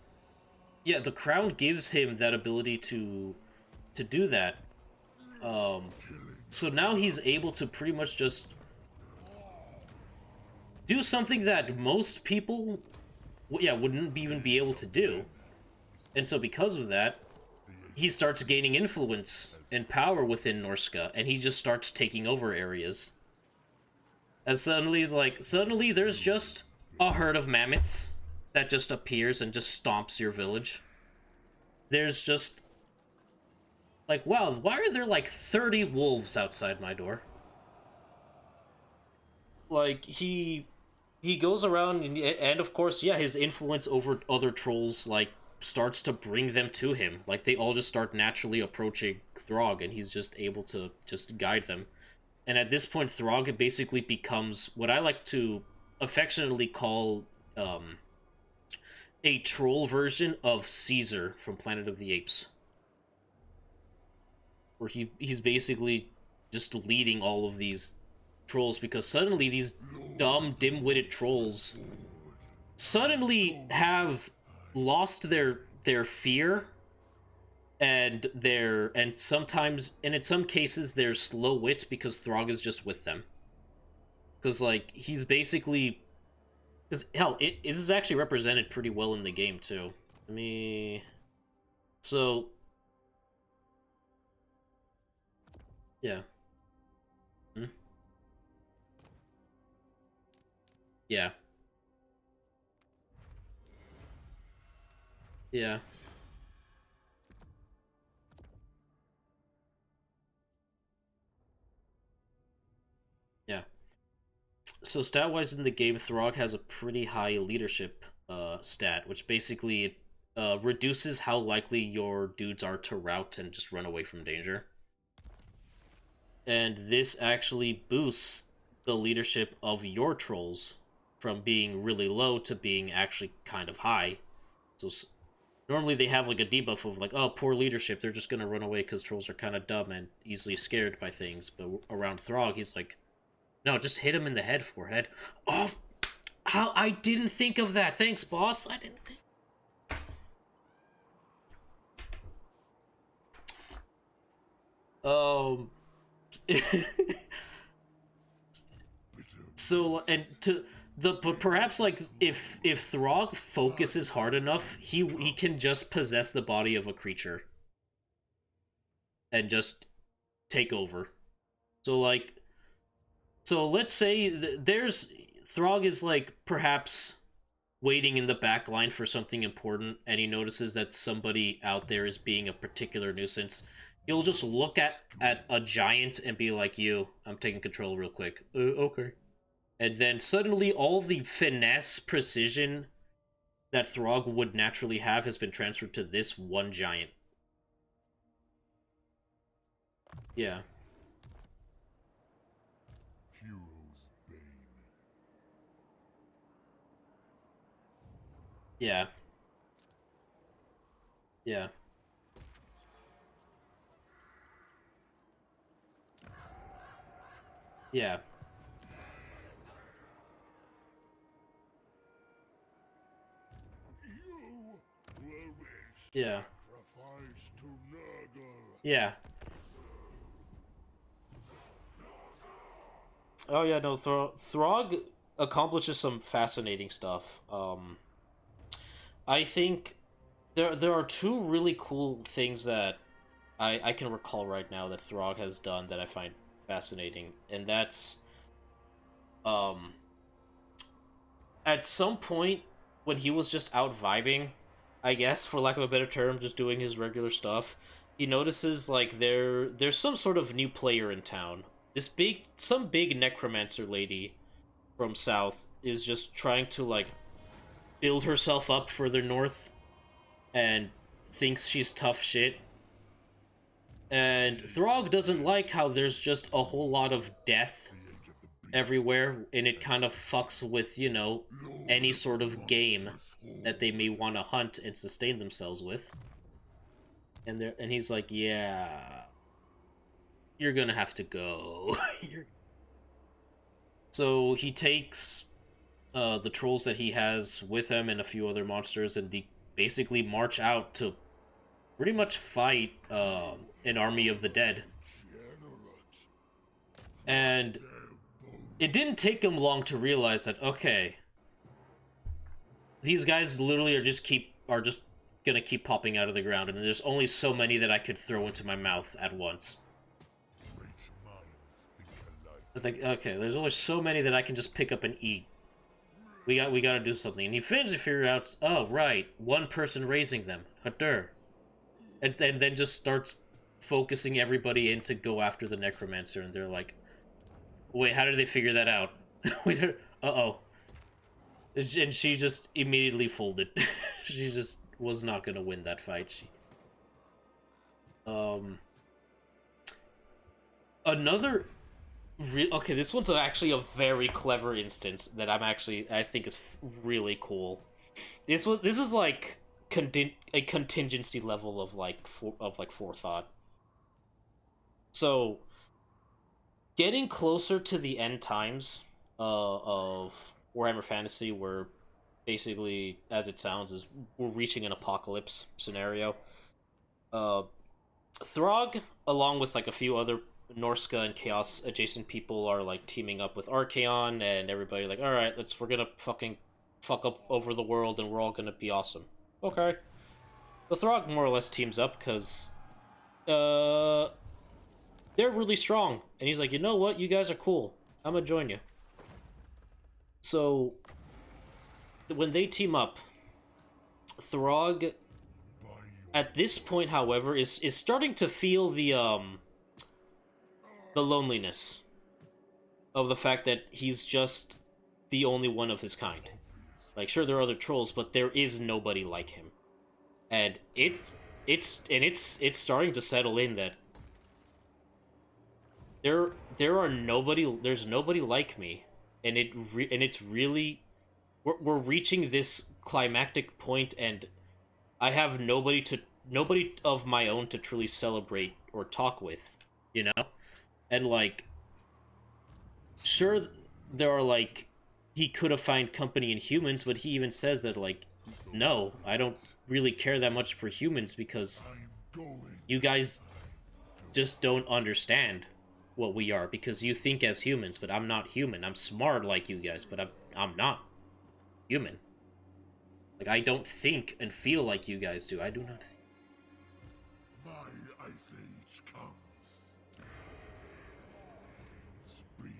yeah, the crown gives him that ability to do that. So now he's able to pretty much just do something that most people, yeah, wouldn't even be able to do. And so because of that, he starts gaining influence and power within Norska, and he just starts taking over areas. And suddenly he's like, suddenly there's just a herd of mammoths that just appears and just stomps your village. There's just like, wow, why are there like 30 wolves outside my door? Like he goes around and of course, yeah, his influence over other trolls like starts to bring them to him. Like they all just start naturally approaching Throg and he's just able to just guide them. And at this point Throg basically becomes what I like to affectionately call a troll version of Caesar from Planet of the Apes, where he's basically just leading all of these trolls because suddenly these dumb dim-witted trolls suddenly have lost their fear and sometimes and in some cases their slow wit because Throg is just with them, because like he's basically, because hell this is actually represented pretty well in the game too. Let me, so yeah. Hmm? Yeah. Yeah. Yeah. So stat wise in the game, Throg has a pretty high leadership stat, which basically reduces how likely your dudes are to rout and just run away from danger. And this actually boosts the leadership of your trolls from being really low to being actually kind of high. So normally they have like a debuff of like, oh, poor leadership, they're just gonna run away because trolls are kind of dumb and easily scared by things. But around Throg, he's like, no, just hit him in the head, forehead. Oh, how I didn't think of that. Thanks, boss. I didn't think. Um. So and to the but perhaps like if Throg focuses hard enough, he can just possess the body of a creature and just take over. So like so let's say there's Throg is like perhaps waiting in the back line for something important and he notices that somebody out there is being a particular nuisance. He'll just look at a giant and be like, you, I'm taking control real quick. Okay. And then suddenly all the finesse precision that Throg would naturally have has been transferred to this one giant. Yeah. Hero's bane. Yeah. Yeah. Yeah. You will be Yeah. sacrificed to Nurgle. Yeah. Oh yeah, no, Throg accomplishes some fascinating stuff. I think there are two really cool things that I can recall right now that Throg has done that I find fascinating, and that's um at some point when he was just out vibing, I guess for lack of a better term, just doing his regular stuff, he notices like there's some sort of new player in town. Some big necromancer lady from south is just trying to like build herself up further north and thinks she's tough shit. And Throg doesn't like how there's just a whole lot of death The age of the beast. everywhere, and it kind of fucks with, any Lord sort of the of game monstrous that they horde. may want to hunt and sustain themselves with. And he's like, yeah, you're gonna have to go. So he takes the trolls that he has with him and a few other monsters, and basically march out to pretty much fight an army of the dead. And it didn't take him long to realize that, okay, these guys literally are just gonna keep popping out of the ground, and there's only so many that I could throw into my mouth at once. I think, okay, there's only so many that I can just pick up and eat. We gotta do something. And he finally figured out, oh right, one person raising them. Hadur. And then just starts focusing everybody in to go after the necromancer, and they're like, wait, how did they figure that out? Uh-oh. And she just immediately folded. She just was not gonna win that fight. Another okay, this one's actually a very clever instance that I think is really cool. This is like a contingency level of like forethought. So, getting closer to the end times of Warhammer Fantasy, where basically, as it sounds, is we're reaching an apocalypse scenario. Uh, Throg, along with like a few other Norska and Chaos adjacent people, are like teaming up with Archaon, and everybody like, all right, we're gonna fucking fuck up over the world, and we're all gonna be awesome. Okay. The Throg more or less teams up because, they're really strong, and he's like, you know what, you guys are cool. I'm gonna join you. So, when they team up, Throg, at this point, however, is starting to feel the loneliness of the fact that he's just the only one of his kind. Like, sure, there are other trolls, but there is nobody like him, and it's starting to settle in that there's nobody like me, and it's really we're reaching this climactic point, and I have nobody of my own to truly celebrate or talk with, you know? And like, sure, there are like, he could have found company in humans, but he even says that like, no, I don't really care that much for humans because you guys just don't understand what we are, because you think as humans, but I'm not human. I'm smart like you guys, but I'm not human. Like, I don't think and feel like you guys do. I do not think. My ice age comes. Speak.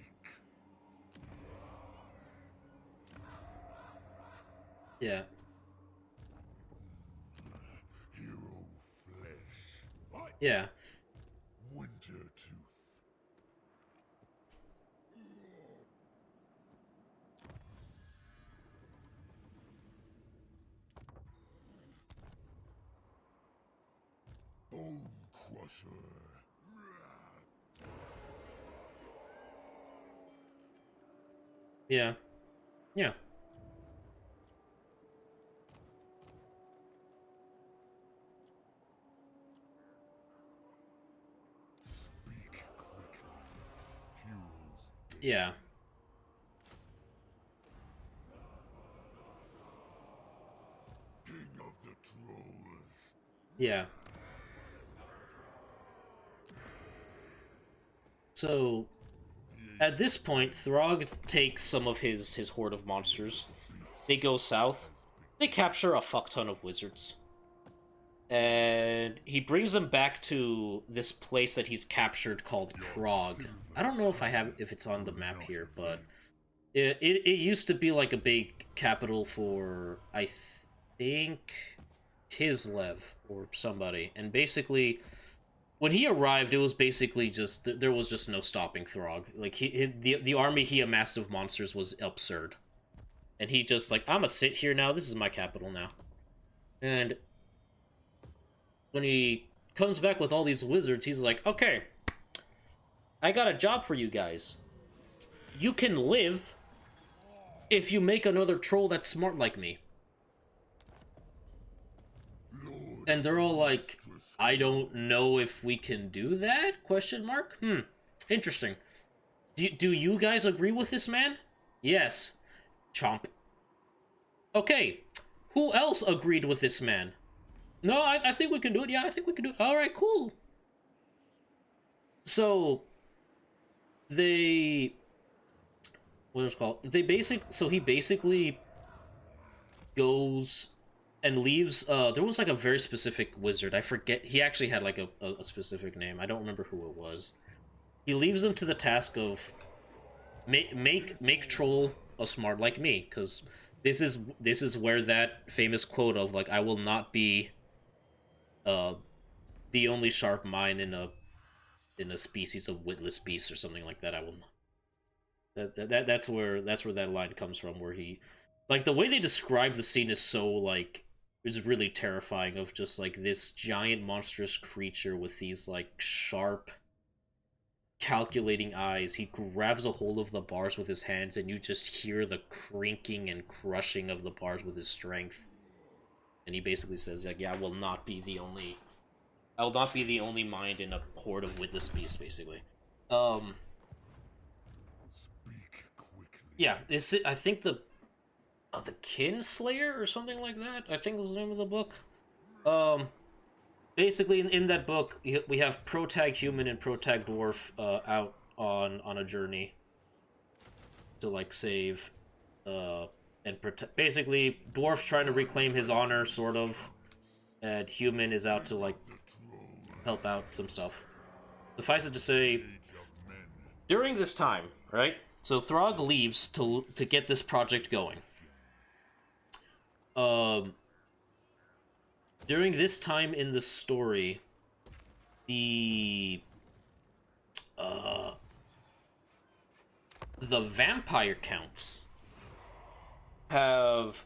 Yeah. Hero flesh. What? Yeah. Winter tooth. Bone crusher. Yeah. Yeah. Speak quickly. Heroes. Yeah. King of the trolls. Yeah. So, at this point, Throg takes some of his horde of monsters. They go south. They capture a fuck ton of wizards. And he brings them back to this place that he's captured called Krog. I don't know if it's on the map here, but it used to be like a big capital for, I think, Kislev or somebody. And basically, when he arrived, it was basically just, there was just no stopping Throg. Like, the army he amassed of monsters was absurd. And he just like, I'm gonna sit here now, this is my capital now. And when he comes back with all these wizards, he's like, okay, I got a job for you guys. You can live if you make another troll that's smart like me. And they're all like, I don't know if we can do that? Question mark? Interesting. Do you guys agree with this man? Yes. Chomp. Okay. Who else agreed with this man? No, I think we can do it. Yeah, I think we can do it. All right, cool. So they what was it called? So he basically goes and leaves. There was like a very specific wizard. I forget. He actually had like a specific name. I don't remember who it was. He leaves them to the task of make troll a smart like me, because this is where that famous quote of like I will not be uh the only sharp mind in a species of witless beasts or something like that. I will that's where that line comes from, where he like the way they describe the scene is so like is really terrifying, of just like this giant monstrous creature with these like sharp calculating eyes. He grabs a hold of the bars with his hands, and you just hear the crinking and crushing of the bars with his strength. And he basically says like, yeah, I will not be the only mind in a horde of witless beasts, basically. um Speak quickly. yeah, I think the Kinslayer or something like that, I think was the name of the book. Um, Basically, in that book, we have protag human and protag dwarf out on a journey to like save and protect. Basically, dwarf's trying to reclaim his honor, sort of, and human is out to like help out some stuff. Suffice it to say, Age of men. during this time, right? So Throg leaves to get this project going. Um, During this time in the story, the uh the vampire counts have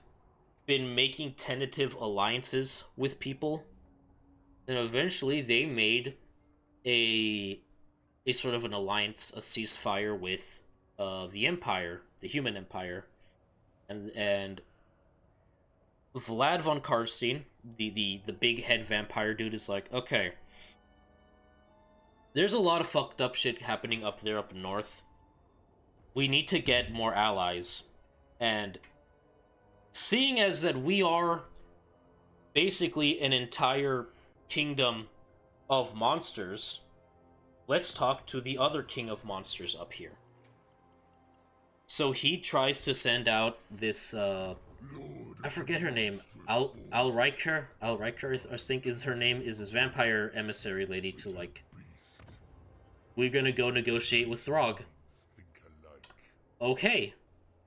been making tentative alliances with people, and eventually they made a a sort of an alliance, a ceasefire with the Empire, the Human Empire, and Vlad von Karstein, the big head vampire dude, is like, okay, there's a lot of fucked up shit happening up there up north. We need to get more allies. And seeing as that we are basically an entire kingdom of monsters, let's talk to the other king of monsters up here. So he tries to send out this Lord I of forget her name. monstrous Al Riker. Al Riker, I think is her name. Is this vampire emissary lady to like? beast. We're gonna go negotiate with Throg. Think alike. Okay,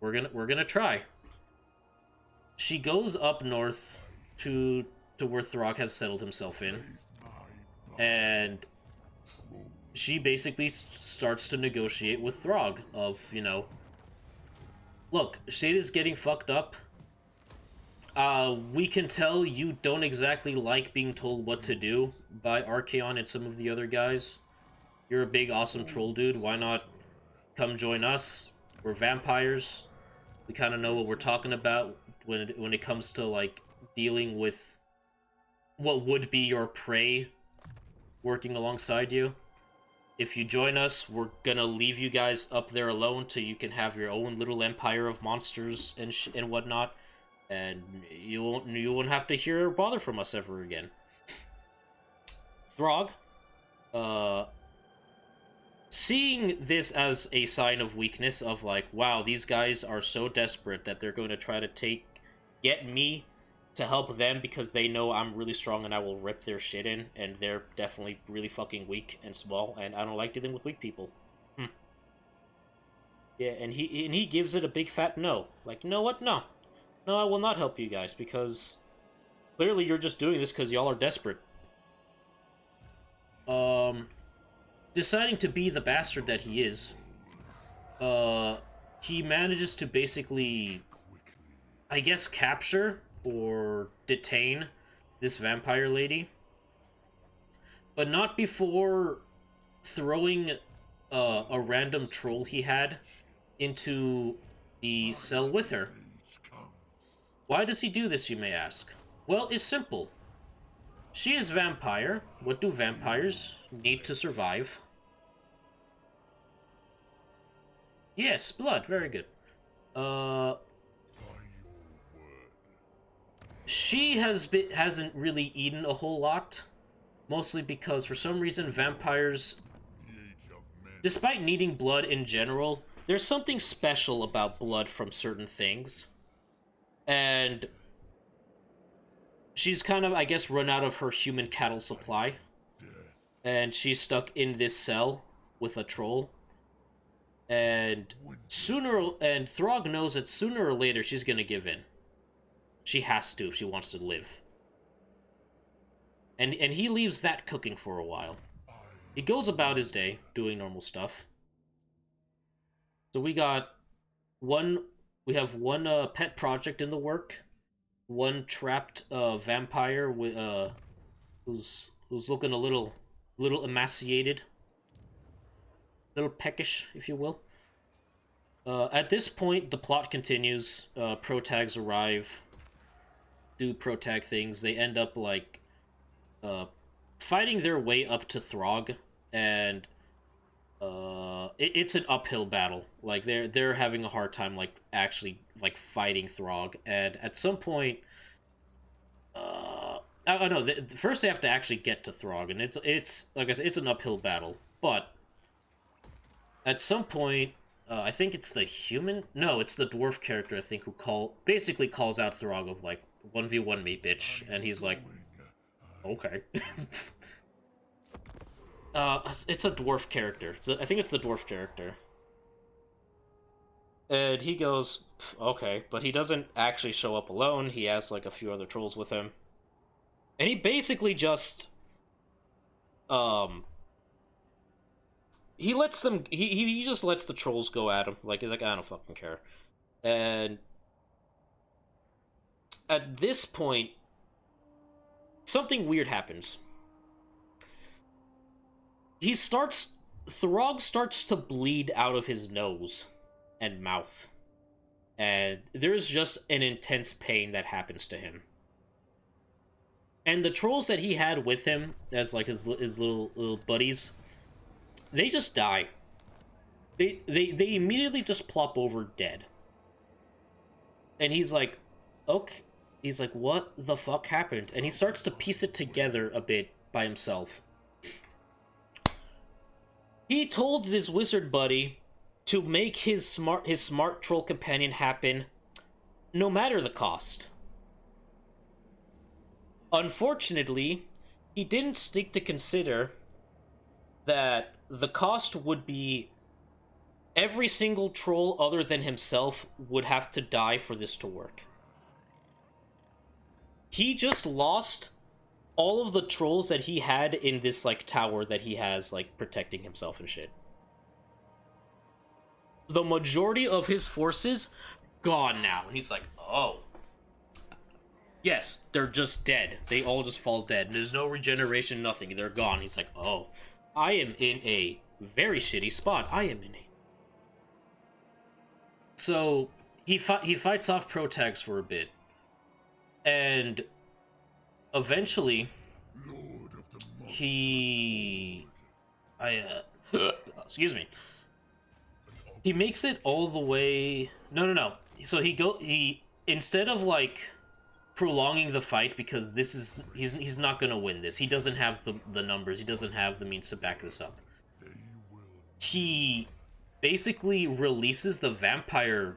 we're gonna try. She goes up north to where Throg has settled himself in, Raise my bar. and Troll. she basically starts to negotiate with Throg. Of look, shit is getting fucked up. We can tell you don't exactly like being told what to do by Archaon and some of the other guys. You're a big, awesome troll dude. Why not come join us? We're vampires. We kind of know what we're talking about when it comes to like dealing with what would be your prey working alongside you. If you join us, we're gonna leave you guys up there alone till you can have your own little empire of monsters and whatnot, and you won't have to hear or bother from us ever again. Throg, uh, seeing this as a sign of weakness, of like, wow, these guys are so desperate that they're going to try to get me to help them because they know I'm really strong and I will rip their shit in, and they're definitely really fucking weak and small, and I don't like dealing with weak people. Yeah, and he gives it a big fat no. Like, you know what? No. No, I will not help you guys, because clearly you're just doing this because y'all are desperate. Um, Deciding to be the bastard that he is, uh, he manages to basically, I guess, capture or detain this vampire lady, but not before throwing a random troll he had into the cell with her. Age comes. Why does he do this, you may ask? Well, it's simple. She is vampire. What do vampires need to survive? Yes, blood. Very good. By your word. She hasn't really eaten a whole lot, mostly because for some reason vampires, The age of men. despite needing blood in general, there's something special about blood from certain things, and she's kind of, I guess, run out of her human cattle supply, Death. and she's stuck in this cell with a troll. And Throg knows that sooner or later she's gonna give in. She has to if she wants to live. And he leaves that cooking for a while. He goes about his day doing normal stuff. So we have one pet project in the work, one trapped vampire with who's looking a little emaciated, little peckish, if you will. At this point, the plot continues. Protags arrive, do protag things. They end up like fighting their way up to Throg, and it's an uphill battle. Like they're having a hard time like actually like fighting Throg, and at some point, I don't know. First, they have to actually get to Throg, and it's like I said, it's an uphill battle. But at some point, I think it's the human. No, it's the dwarf character. I think who basically calls out Throg of like 1v1 me, bitch, and he's like, okay. It's a dwarf character. I think it's the dwarf character. And he goes, okay, but he doesn't actually show up alone. He has like a few other trolls with him. And he basically just he lets them he just lets the trolls go at him. Like he's like, I don't fucking care. And at this point, something weird happens. Throg starts to bleed out of his nose and mouth. And there's just an intense pain that happens to him. And the trolls that he had with him as like his little buddies, they just die. They immediately just plop over dead. And he's like, okay. He's like, what the fuck happened? And he starts to piece it together a bit by himself. He told this wizard buddy to make his smart troll companion happen no matter the cost. Unfortunately, he didn't stick to consider that the cost would be every single troll other than himself would have to die for this to work. He just lost all of the trolls that he had in this like tower that he has like protecting himself and shit. The majority of his forces gone now. And he's like, oh. Yes, they're just dead. They all just fall dead. There's no regeneration, nothing. They're gone. He's like, oh, I am in a very shitty spot. So he fights off Protags for a bit. And eventually excuse me. He makes it all the way. No. So he instead of like prolonging the fight, because he's not gonna win this. He doesn't have the numbers. He doesn't have the means to back this up. He basically releases the vampire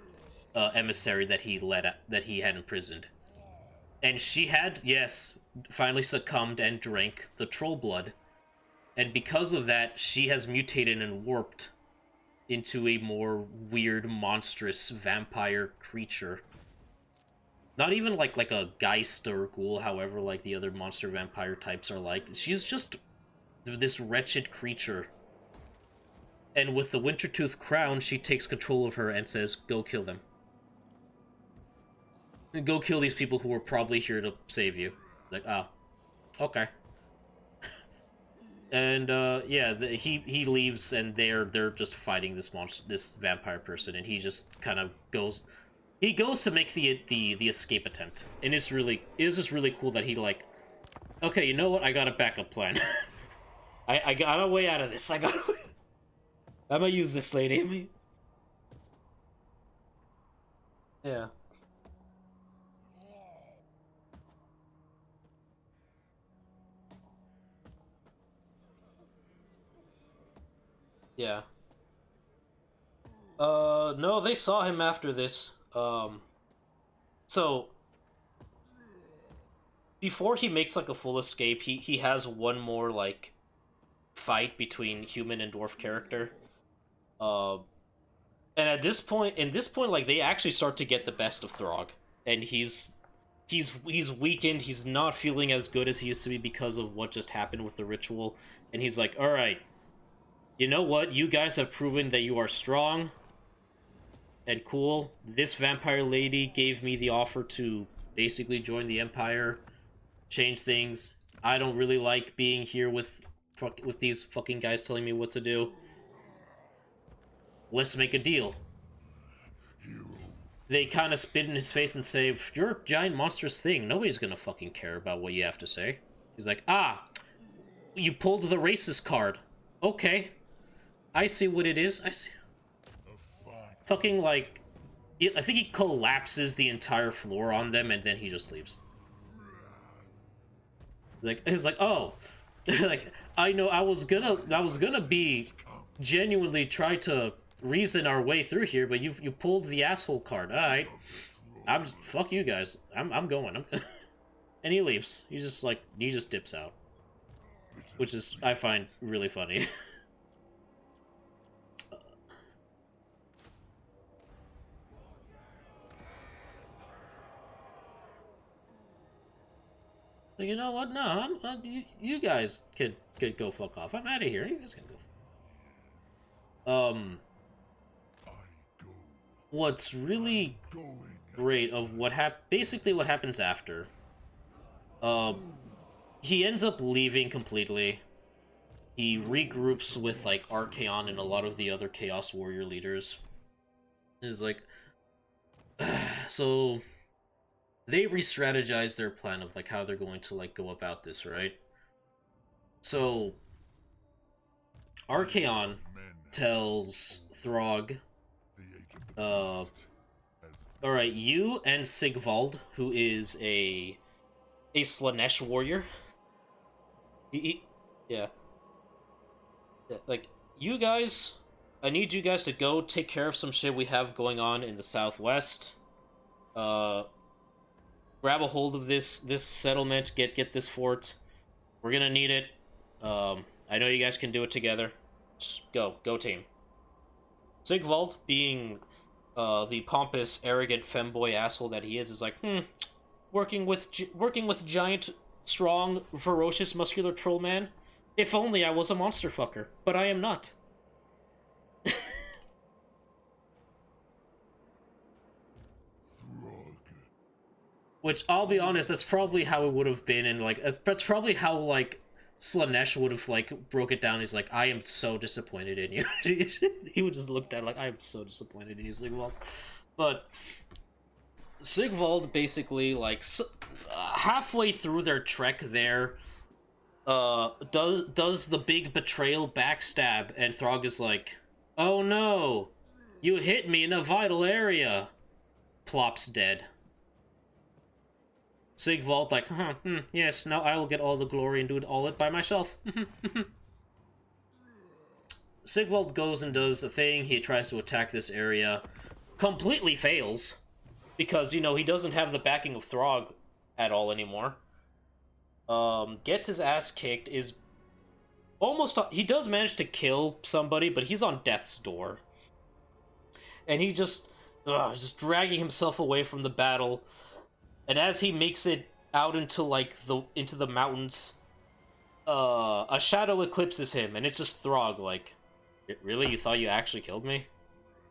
emissary that he had imprisoned, and she had finally succumbed and drank the troll blood, and because of that, she has mutated and warped into a more weird, monstrous vampire creature. Not even like a Geist or Ghoul, however, like the other monster vampire types are like. She's just this wretched creature. And with the Wintertooth crown, she takes control of her and says, go kill them. Go kill these people who were probably here to save you. Like, oh, okay. And he leaves, and they're just fighting this vampire person, and he just kind of goes. He goes to make the escape attempt, and it's just really cool that he like, okay, you know what? I got a backup plan. I got a way out of this. I'm gonna use this lady. Yeah. Yeah. No, they saw him after this. So before he makes like a full escape, he has one more like fight between human and dwarf character. Um, and at this point, like they actually start to get the best of Throg, and he's weakened. He's not feeling as good as he used to be because of what just happened with the ritual. And he's like, "All right, you know what? You guys have proven that you are strong and cool. This vampire lady gave me the offer to basically join the Empire, change things. I don't really like being here with these fucking guys telling me what to do. Let's make a deal." They kind of spit in his face and say, "You're a giant monstrous thing. Nobody's gonna fucking care about what you have to say." He's like, "Ah, you pulled the racist card. Okay, I see what it is. I see." Fucking like, I think he collapses the entire floor on them, and then he just leaves. Like he's like, "Oh, like I know I was gonna be genuinely try to reason our way through here, but you pulled the asshole card. All right, fuck you guys. I'm going." And he leaves. He just dips out, which is I find really funny. Like, you know what? No, you guys could go fuck off. I'm out of here. You guys can go. What's really great of basically what happens after. He ends up leaving completely. He regroups with like Archaon and a lot of the other Chaos Warrior leaders. Is like, so they re-strategize their plan of like how they're going to like go about this, right? So Archaon tells Throg, all right, you and Sigvald, who is a Slanesh warrior, yeah, like you guys, I need you guys to go take care of some shit we have going on in the southwest. Uh, grab a hold of this settlement, get this fort. We're gonna need it. I know you guys can do it together. Just go team. Sigvald, being the pompous, arrogant femboy asshole that he is like, working with giant, strong, ferocious, muscular troll man. If only I was a monster fucker, but I am not. Which, I'll be honest, that's probably how it would have been, and like that's probably how like Slanesh would have like broke it down. He's like, "I am so disappointed in you." He would just look at it like, "I am so disappointed in you, Sigvald." But Sigvald basically like halfway through their trek there, does the big betrayal backstab, and Throg is like, "Oh no, you hit me in a vital area." Plops dead. Sigvald like, yes, now I will get all the glory and do it all by myself. Sigvald goes and does a thing. He tries to attack this area, completely fails, because, you know, he doesn't have the backing of Throg at all anymore. Gets his ass kicked, is almost, he does manage to kill somebody, but he's on death's door. And he's just dragging himself away from the battle. And as he makes it out into like into the mountains, a shadow eclipses him, and it's just Throg. Like, really? You thought you actually killed me,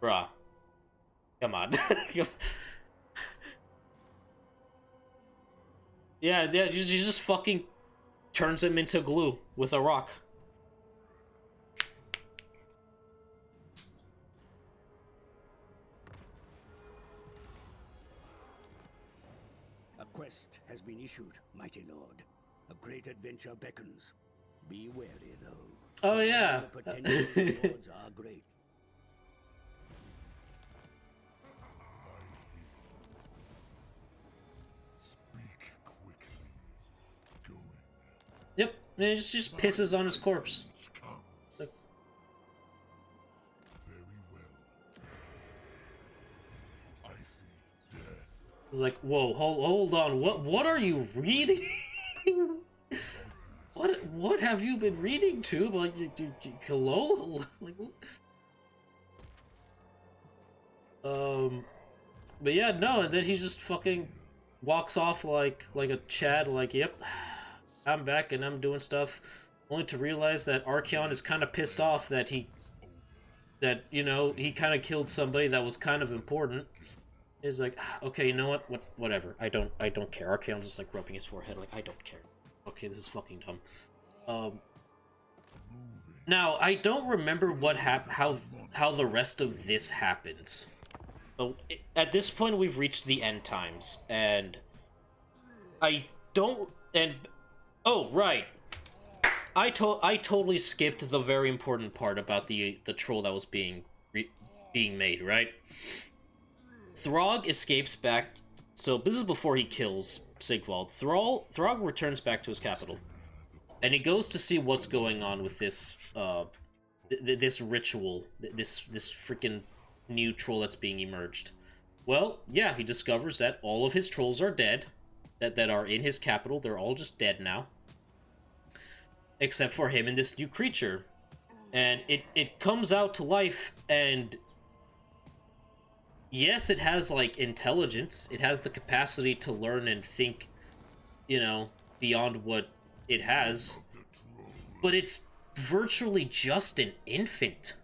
bruh? Come on. Yeah, he just fucking turns him into glue with a rock. A quest has been issued, mighty lord. A great adventure beckons. Be wary, though. Oh yeah. The potential rewards are great. Speak quickly. Going. Yep. And it just pisses on his corpse. Comes. Like, It's like, whoa, hold on, what are you reading? What have you been reading to? Like, hello? Like, but yeah, no, and then he just fucking walks off like a Chad, like, yep, I'm back and I'm doing stuff, only to realize that Archeon is kind of pissed off that he kind of killed somebody that was kind of important. He's like, okay, you know what, whatever, I don't care. Archeon's just like rubbing his forehead, like, I don't care. Okay, this is fucking dumb. Now I don't remember how the rest of this happens. So at this point, we've reached the end times, and I don't. And oh right, I totally skipped the very important part about the troll that was being made. Right, Throg escapes back. So this is before he kills Sigvald. Throg returns back to his capital, and he goes to see what's going on with this this ritual, this freaking new troll that's being emerged. Well, yeah, he discovers that all of his trolls are dead, that are in his capital. They're all just dead now, except for him and this new creature. And it comes out to life, and yes, it has like intelligence. It has the capacity to learn and think, beyond what it has, but it's virtually just an infant.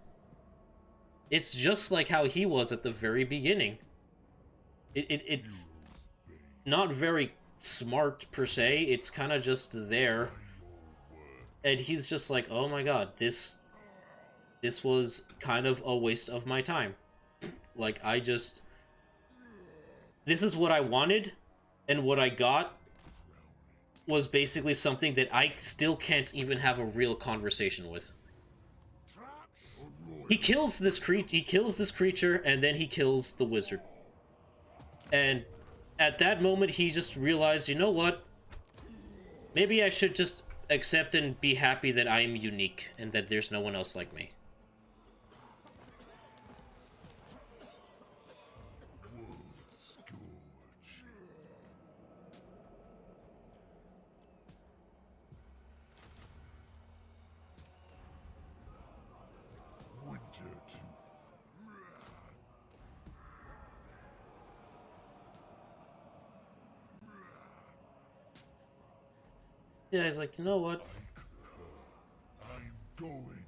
It's just like how he was at the very beginning. It's not very smart per se. It's kind of just there, and he's just like, oh my god, this was kind of a waste of my time. Like, this is what I wanted, and what I got was basically something that I still can't even have a real conversation with. He kills this creature, and then he kills the wizard. And at that moment, he just realized, you know what? Maybe I should just accept and be happy that I am unique, and that there's no one else like me. Yeah, he's like, you know what? I'm going.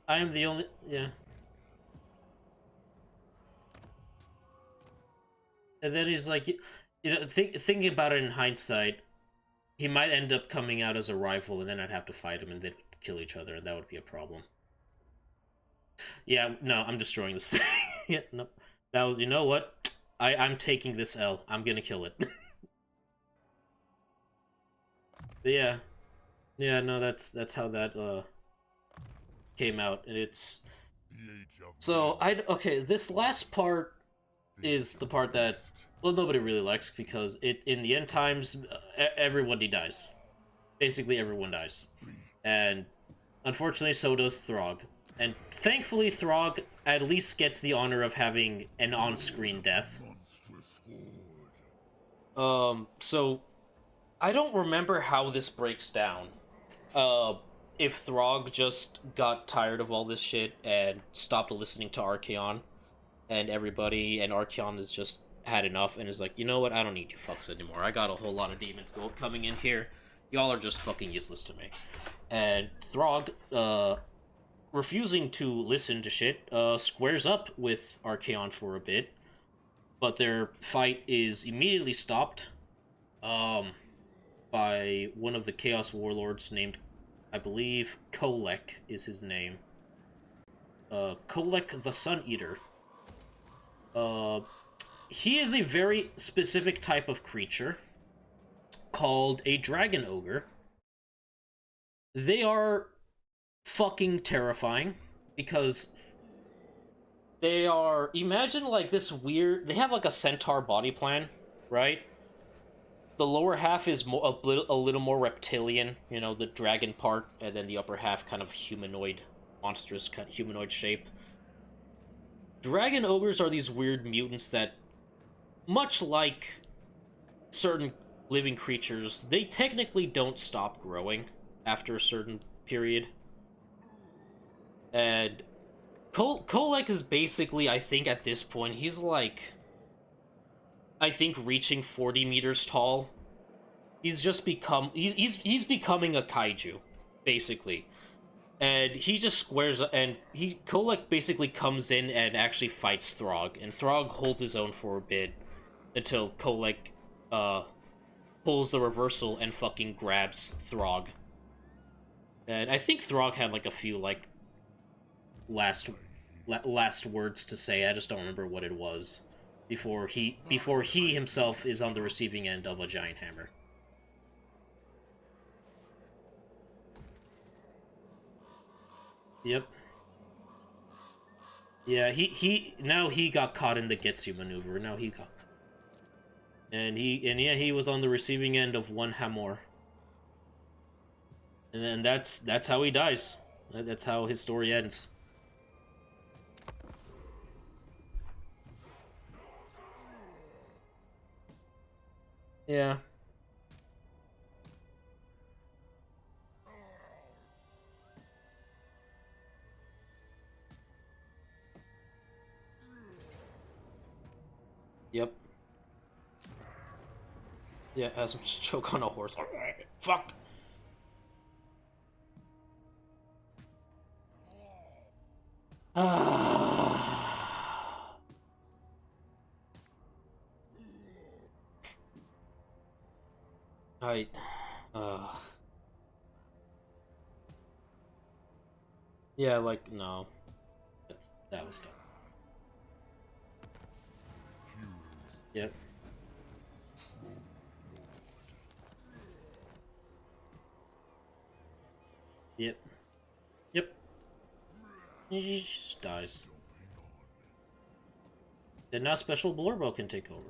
I am the only... Yeah. And then he's like, thinking about it in hindsight, he might end up coming out as a rival, and then I'd have to fight him, and they'd kill each other, and that would be a problem. Yeah, no, I'm destroying this thing. Yeah, no. That was, you know what? I'm taking this L. I'm gonna kill it. But yeah. Yeah, no, that's how that came out, and it's... So, okay, this last part is the part that, well, nobody really likes, because in the end times, everybody dies. Basically, everyone dies. And unfortunately, so does Throg. And thankfully, Throg at least gets the honor of having an on-screen death. So I don't remember how this breaks down. If Throg just got tired of all this shit and stopped listening to Archeon and everybody, and Archeon has just had enough and is like, you know what, I don't need you fucks anymore. I got a whole lot of Demon's Gold coming in here. Y'all are just fucking useless to me. And Throg, refusing to listen to shit, squares up with Archeon for a bit, but their fight is immediately stopped, by one of the Chaos Warlords named, I believe, Kolek is his name. Kolek the Sun Eater. He is a very specific type of creature called a Dragon Ogre. They are fucking terrifying because they are, imagine like this weird, they have like a centaur body plan, right? The lower half is a little more reptilian, the dragon part, and then the upper half kind of humanoid, monstrous kind of humanoid shape. Dragon ogres are these weird mutants that, much like certain living creatures, they technically don't stop growing after a certain period. And Kolek is basically, I think at this point, he's like, I think reaching 40 meters tall. He's becoming a kaiju, basically. And he just squares and Kolek basically comes in and actually fights Throg, and Throg holds his own for a bit until Kolek pulls the reversal and fucking grabs Throg. And I think Throg had like a few like last words to say. I just don't remember what it was before he himself is on the receiving end of a giant hammer. Yep. Yeah, he now he got caught in the Getsu maneuver. Now he got, and yeah, he was on the receiving end of one hammer. And then that's how he dies. That's how his story ends. Yeah. Yep. Yeah, has him choke on a horse. Fuck. I. Uh. Yeah, like no. That was dumb. Yep. Yep. Yep. He just dies. Then now Special Blorbo can take over.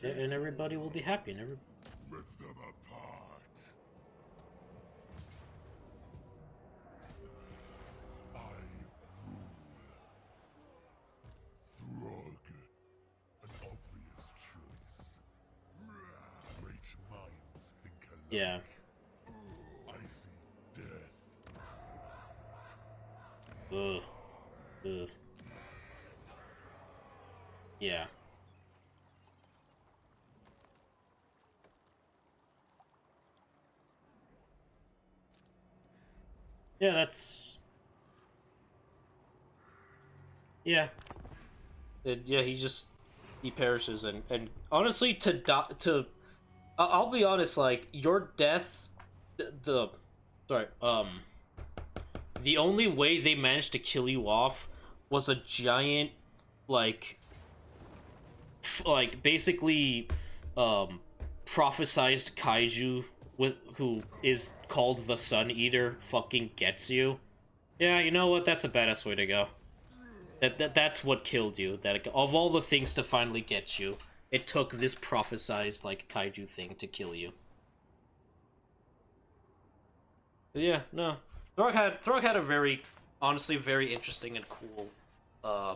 And everybody will be happy. And everybody... Rip them apart. I rule. Throg. An obvious choice. Great minds think alike. Yeah. I see death. Ugh. Ugh. Yeah. Yeah, that's... Yeah. Yeah, he perishes, and honestly, I'll be honest, like, your death... Sorry, the only way they managed to kill you off was a giant, like, basically, prophesized kaiju who is called the Sun Eater fucking gets you. Yeah, you know what? That's a badass way to go. That's what killed you. That of all the things to finally get you, it took this prophesized like kaiju thing to kill you. But yeah, no. Throg had a very, honestly, very interesting and cool, uh,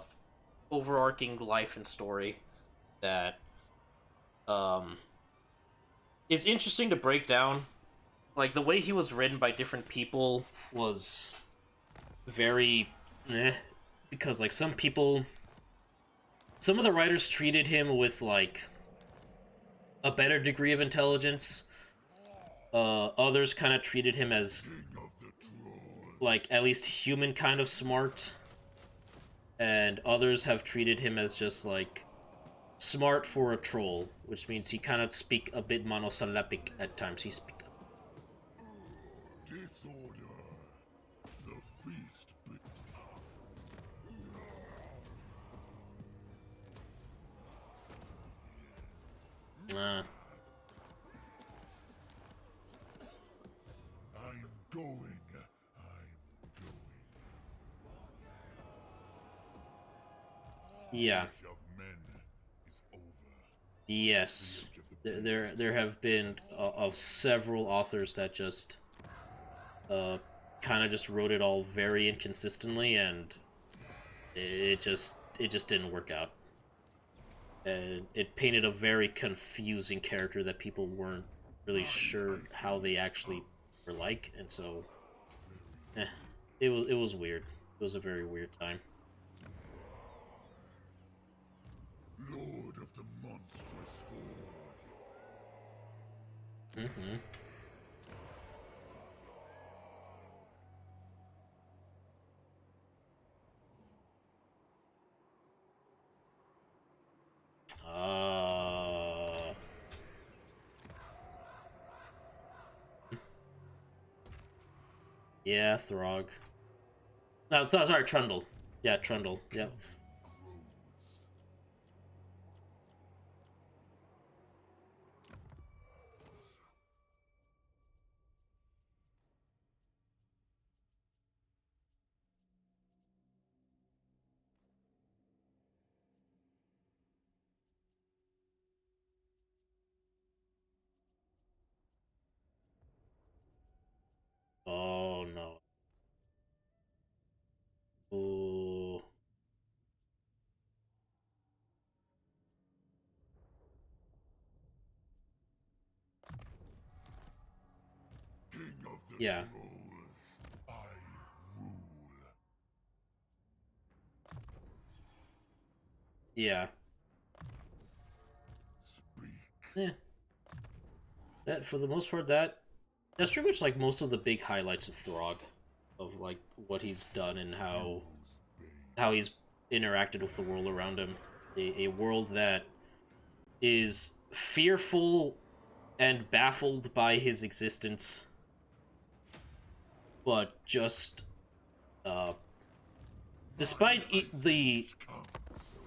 overarching life and story that is interesting to break down. Like the way he was written by different people was very, because like some of the writers treated him with like a better degree of intelligence. Others kind of treated him as like at least human kind of smart, and others have treated him as just like smart for a troll, which means he kind of speak a bit monosyllabic at times. He speak. Disorder. The feast begins. Uh, I'm going. yeah. Age of men is over. Yes. There have been of several authors that just kind of just wrote it all very inconsistently, and it just didn't work out. and it painted a very confusing character that people weren't really sure how they actually were like, and so it was weird. It was a very weird time. Lord of the monstrous horde. Mm-hmm. Uh, yeah, Throg. No, sorry, Trundle. Yeah, Trundle. Yep. Grows. Oh no. Ooh. King of the Yeah. trolls. I rule. Yeah. Speak. Yeah. That for the most part, that's pretty much like most of the big highlights of Throg, of like what he's done and how Heroes bane. he's interacted with the world around him. A world that is fearful and baffled by his existence, but just uh, despite the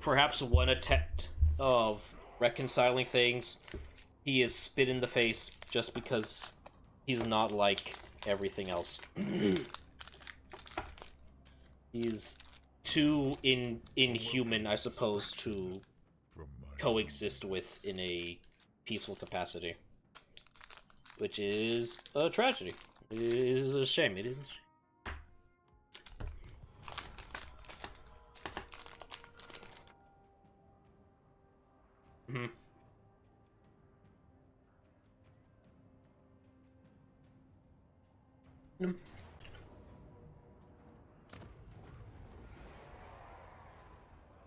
perhaps one attempt of reconciling things, he is spit in the face just because he's not like everything else. He's too inhuman, I suppose, to From my coexist with in a peaceful capacity, which is a tragedy. It is a shame. It is a shame. Mm-hmm. Mm.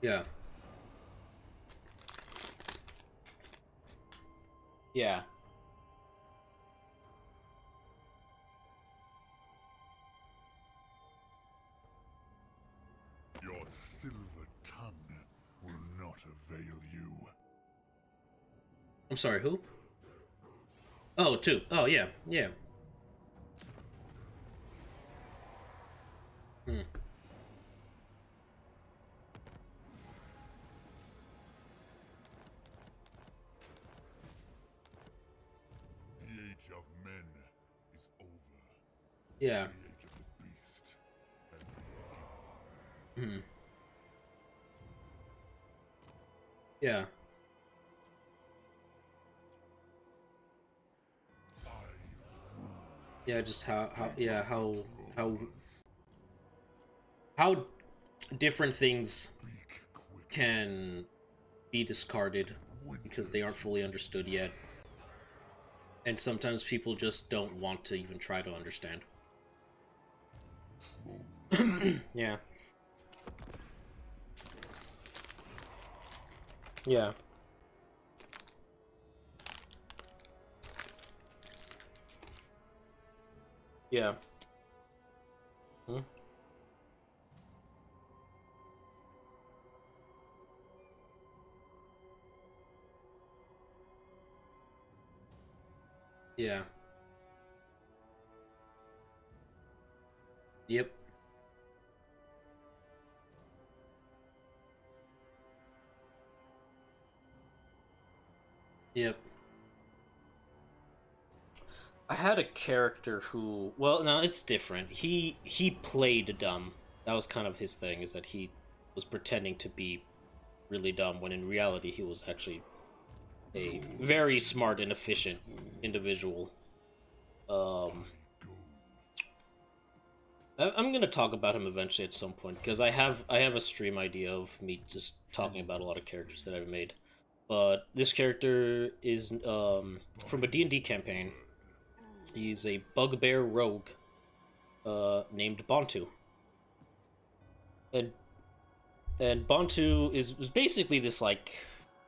Yeah. Yeah. your silver tongue will not avail you. I'm sorry, who? Oh, two. Oh, yeah. Yeah. Hmm. The age of men is over. Yeah. The age of the beast has begun. Hmm. Yeah. I rule Yeah, just yeah, how, trolls. how different things Speak quick. can be discarded because Winter they aren't to fully understood yet. And sometimes people just don't want to even try to understand. trolls. Yeah. Yeah. Yeah. Hmm? Yeah. Yep. Yep. I had a character who, well, no, it's different. He played dumb. That was kind of his thing, is that he was pretending to be really dumb when in reality he was actually a very smart and efficient individual. Um, Go. I'm gonna talk about him eventually at some point because I have a stream idea of me just talking about a lot of characters that I've made. but this character is from a D&D campaign. He's a bugbear rogue named Bontu. And Bontu was basically this like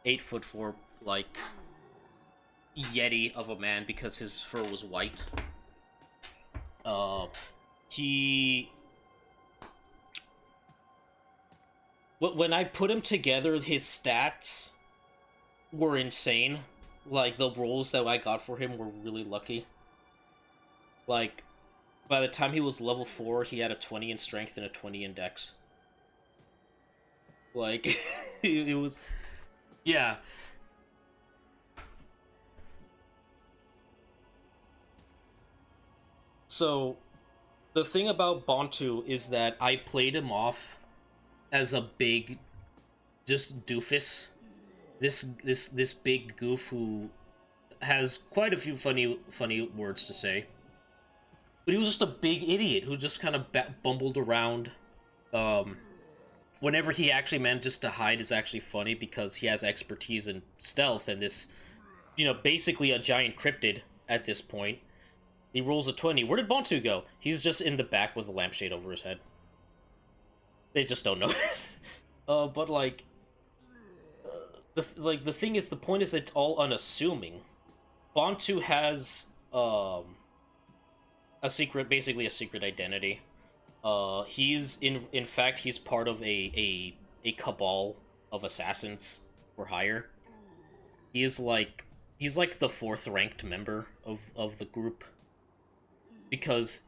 8'4" like yeti of a man because his fur was white. He when I put him together, his stats were insane. Like the rolls that I got for him were really lucky. Like by the time he was level 4, he had a 20 in strength and a 20 in dex. Like it was, yeah. So the thing about Bontu is that I played him off as a big, just doofus. This big goof who has quite a few funny words to say. But he was just a big idiot who just kind of bumbled around. Whenever he actually manages to hide is actually funny because he has expertise in stealth and this, basically a giant cryptid at this point. He rolls a 20. Where did Bontu go? He's just in the back with a lampshade over his head. They just don't notice. But like, the thing is, the point is, it's all unassuming. Bontu has a secret, basically a secret identity. He's in fact he's part of a cabal of assassins for hire. He's like the 4th ranked member of the group. Because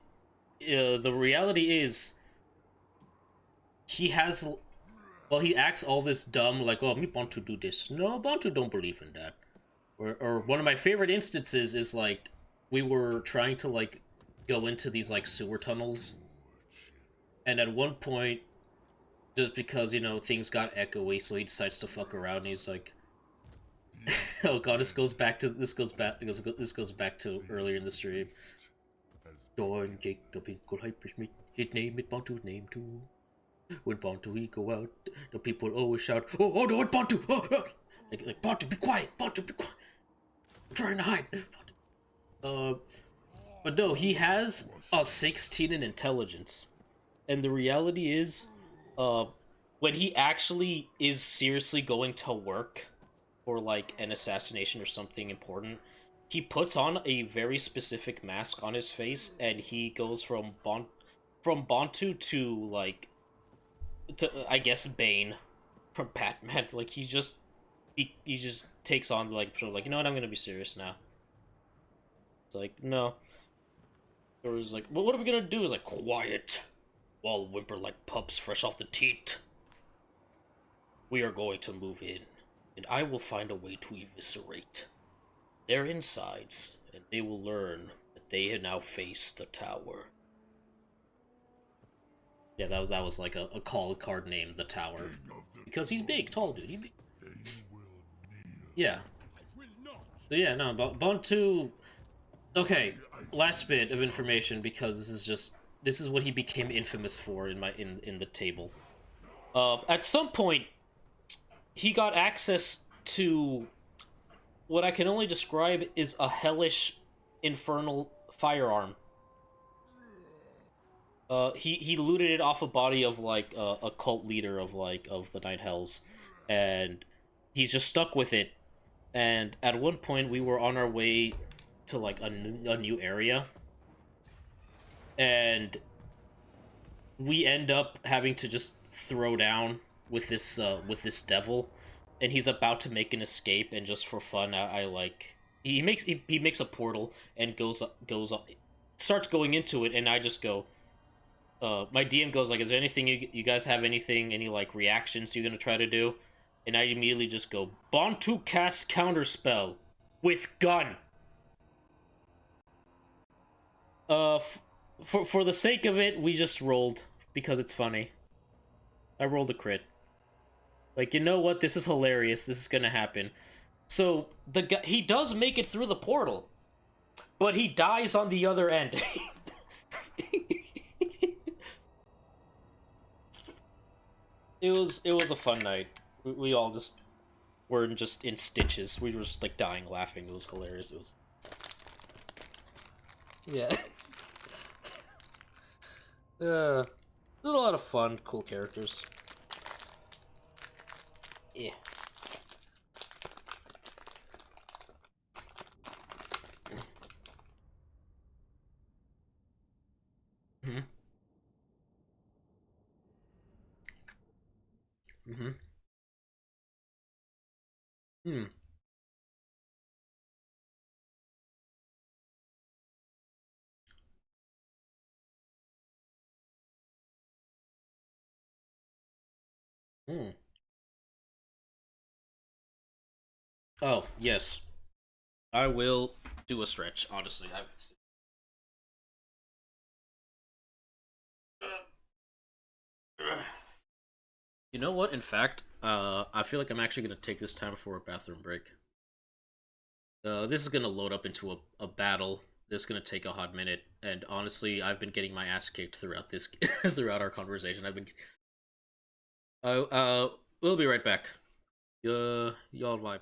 the reality is he acts all this dumb, like, oh, me want to do this. No, Bantu don't believe in that. Or one of my favorite instances is like we were trying to like go into these like sewer tunnels, and at one point, just because things got echoey, so he decides to fuck around. And he's like, "Oh God, this goes back to earlier in the stream." John Jacob his name is Bantu's name too. When Bantu he go out, the people always shout, "Oh no, it's Bantu!" Oh. Like Bantu, be quiet! Bantu, be quiet! I'm trying to hide. But no, he has a 16 in intelligence, and the reality is, when he actually is seriously going to work for like an assassination or something important, he puts on a very specific mask on his face, and he goes from Bontu to like I guess Bane from Batman. Like he just takes on like sort of like, you know what, I'm gonna be serious now. It's like, no. Or it's like, well, what are we gonna do? Is like, quiet. All whimper like pups fresh off the teat. We are going to move in, and I will find a way to eviscerate their insides, and they will learn that they now face the tower. Yeah, that was like a call card name, the tower, because he's big, tall dude. He's big. Yeah. So yeah, no, Bontu. Okay, last bit of information, because this is what he became infamous for in the table. At some point, he got access to what I can only describe is a hellish, infernal firearm. He looted it off a body of like a cult leader of the Nine Hells, and he's just stuck with it. And at one point, we were on our way to like a new area, and we end up having to just throw down with this devil, and he's about to make an escape, and just for fun, I like he makes a portal and goes up, starts going into it, and I just go. My DM goes like, "Is there anything you guys have any like reactions you're gonna try to do?" And I immediately just go, "Bontu cast counterspell with gun." For the sake of it, we just rolled because it's funny. I rolled a crit. Like, you know what? This is hilarious. This is gonna happen. So the guy, he does make it through the portal, but he dies on the other end. It was a fun night. We all just were just in stitches. We were just like dying laughing. It was hilarious. It was yeah. It was a lot of fun, cool characters. Yeah. Mhm. Mhm. Hmm. Hmm. Oh yes, I will do a stretch. Honestly, I. You know what? In fact, I feel like I'm actually gonna take this time for a bathroom break. This is gonna load up into a battle. This is gonna take a hot minute, and honestly, I've been getting my ass kicked throughout this throughout our conversation. I've been. We'll be right back. Y'all vibe.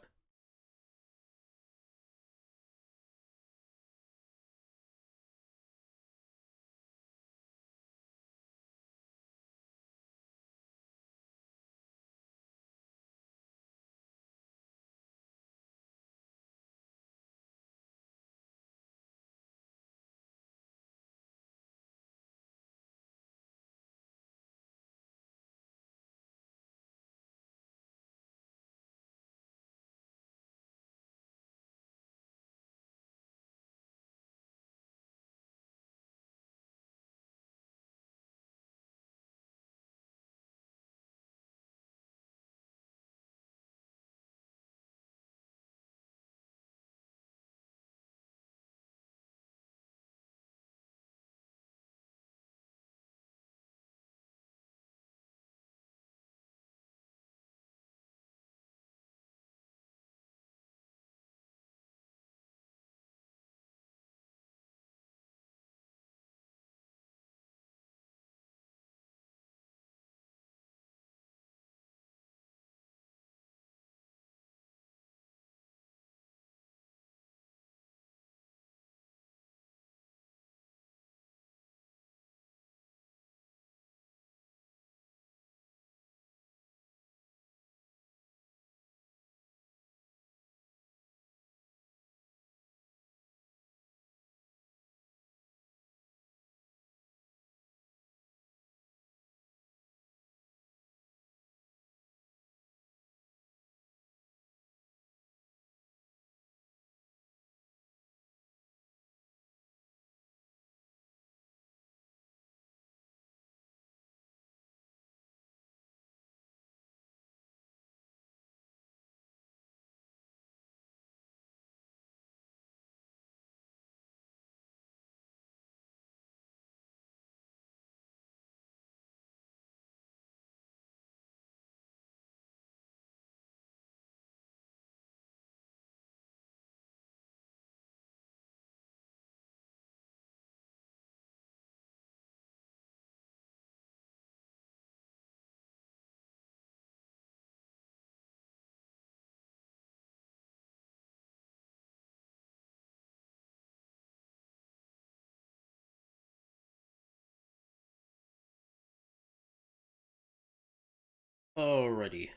Alrighty.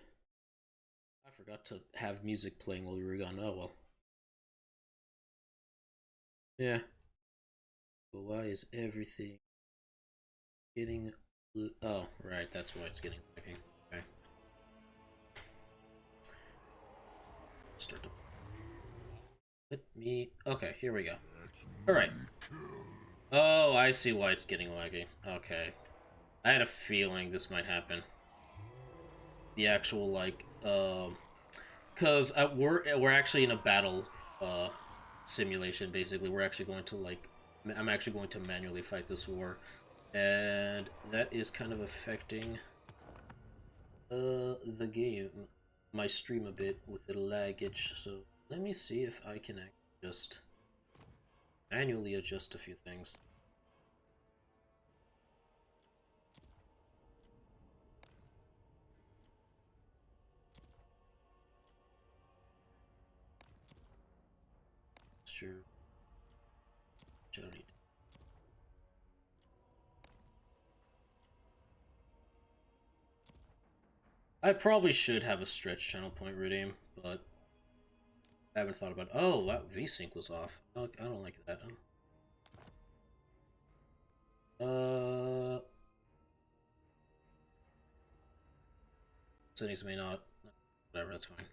I forgot to have music playing while we were gone. Oh well. Yeah. But why is everything getting? Oh, right. That's why it's getting lagging. Okay. Start to let me. Okay, here we go. All right. Oh, I see why it's getting laggy. Okay. I had a feeling this might happen. The actual because we're actually in a battle uh simulation. Basically, we're actually going to I'm actually going to manually fight this war, and that is kind of affecting the game, my stream a bit with the laggage. So let me see if I can just manually adjust a few things. Mixture. Agility. I probably should have a stretch channel point redeem, but I haven't thought about it. Oh, that VSync was off. I don't like that. Settings may not. Whatever, that's fine.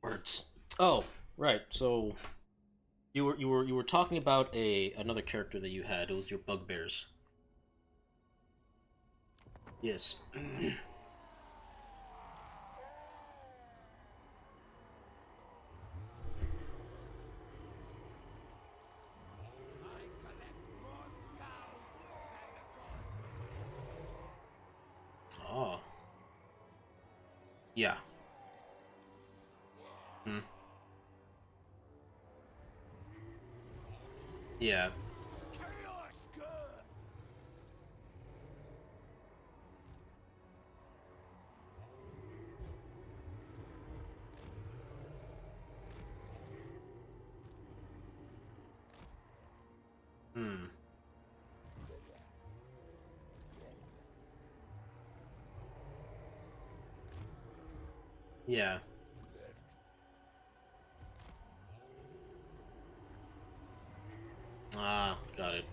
Words. Oh, right. So you were talking about another character that you had. It was your bugbears. Yes. Oh. Yeah. Hmm. Yeah. Hmm. Yeah. Ah, got it.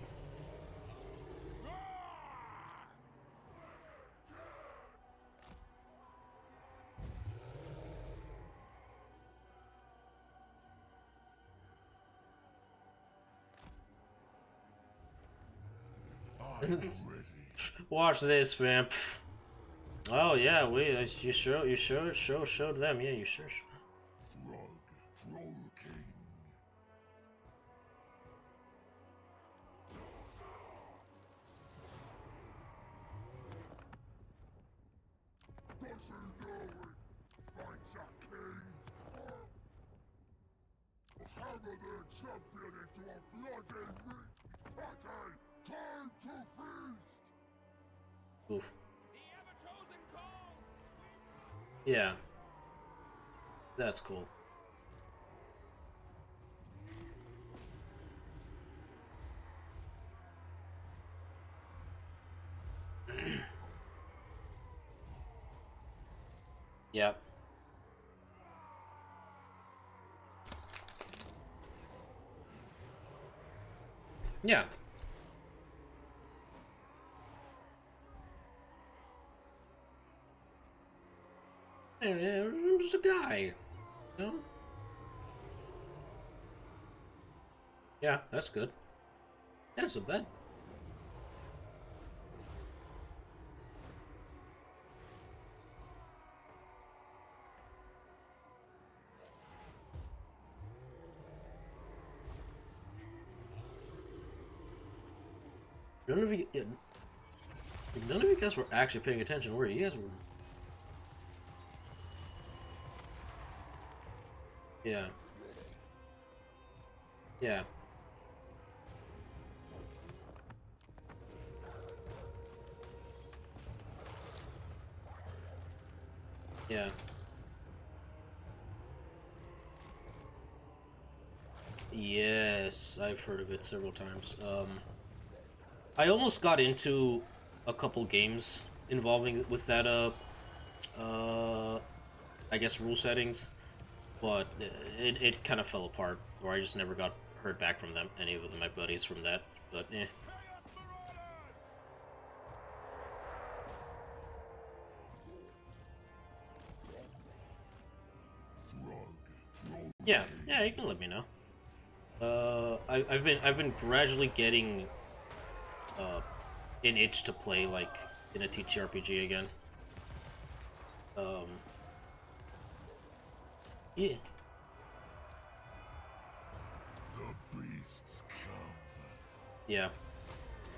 I'm ready. Watch this, man. Pff. Oh yeah, you showed them. Yeah, you sure. Throg, Troll King. Does he know it? Finds a king. Hammer their champion into a bloody meat patty. Time to feast. Oof. Yeah, that's cool. Yep. Yeah. I'm just a guy. You know? Yeah, that's good. That's a bet. None of you, yeah, none of you guys were actually paying attention, were you? You guys were. Yeah. Yeah. Yeah. Yes, I've heard of it several times. I almost got into a couple games involving with that uh I guess rule settings, but it kind of fell apart, or I just never got heard back from them, any of my buddies from that. But eh. Throg, Troll Yeah, King. yeah, you can let me know. I've been gradually getting uh an itch to play like in a TTRPG again. Um, yeah, The beasts come. yeah,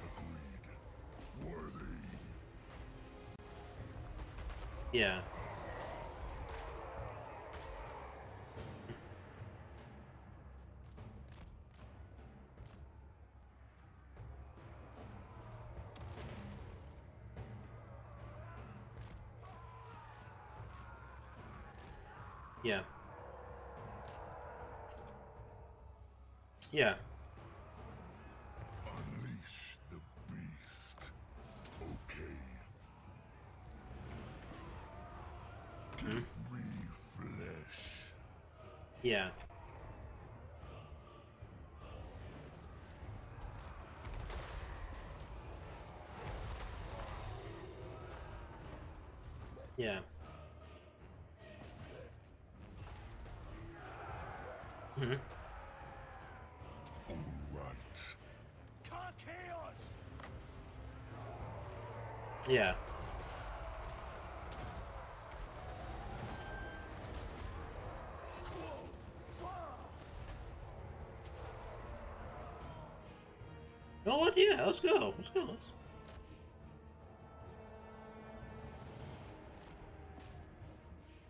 Agreed. Worthy. yeah, Yeah. Yeah. Unleash the beast. Okay. Give me flesh. Yeah. Yeah. Hmm. All right. Chaos! Yeah. You know what? Yeah, let's go. Let's go.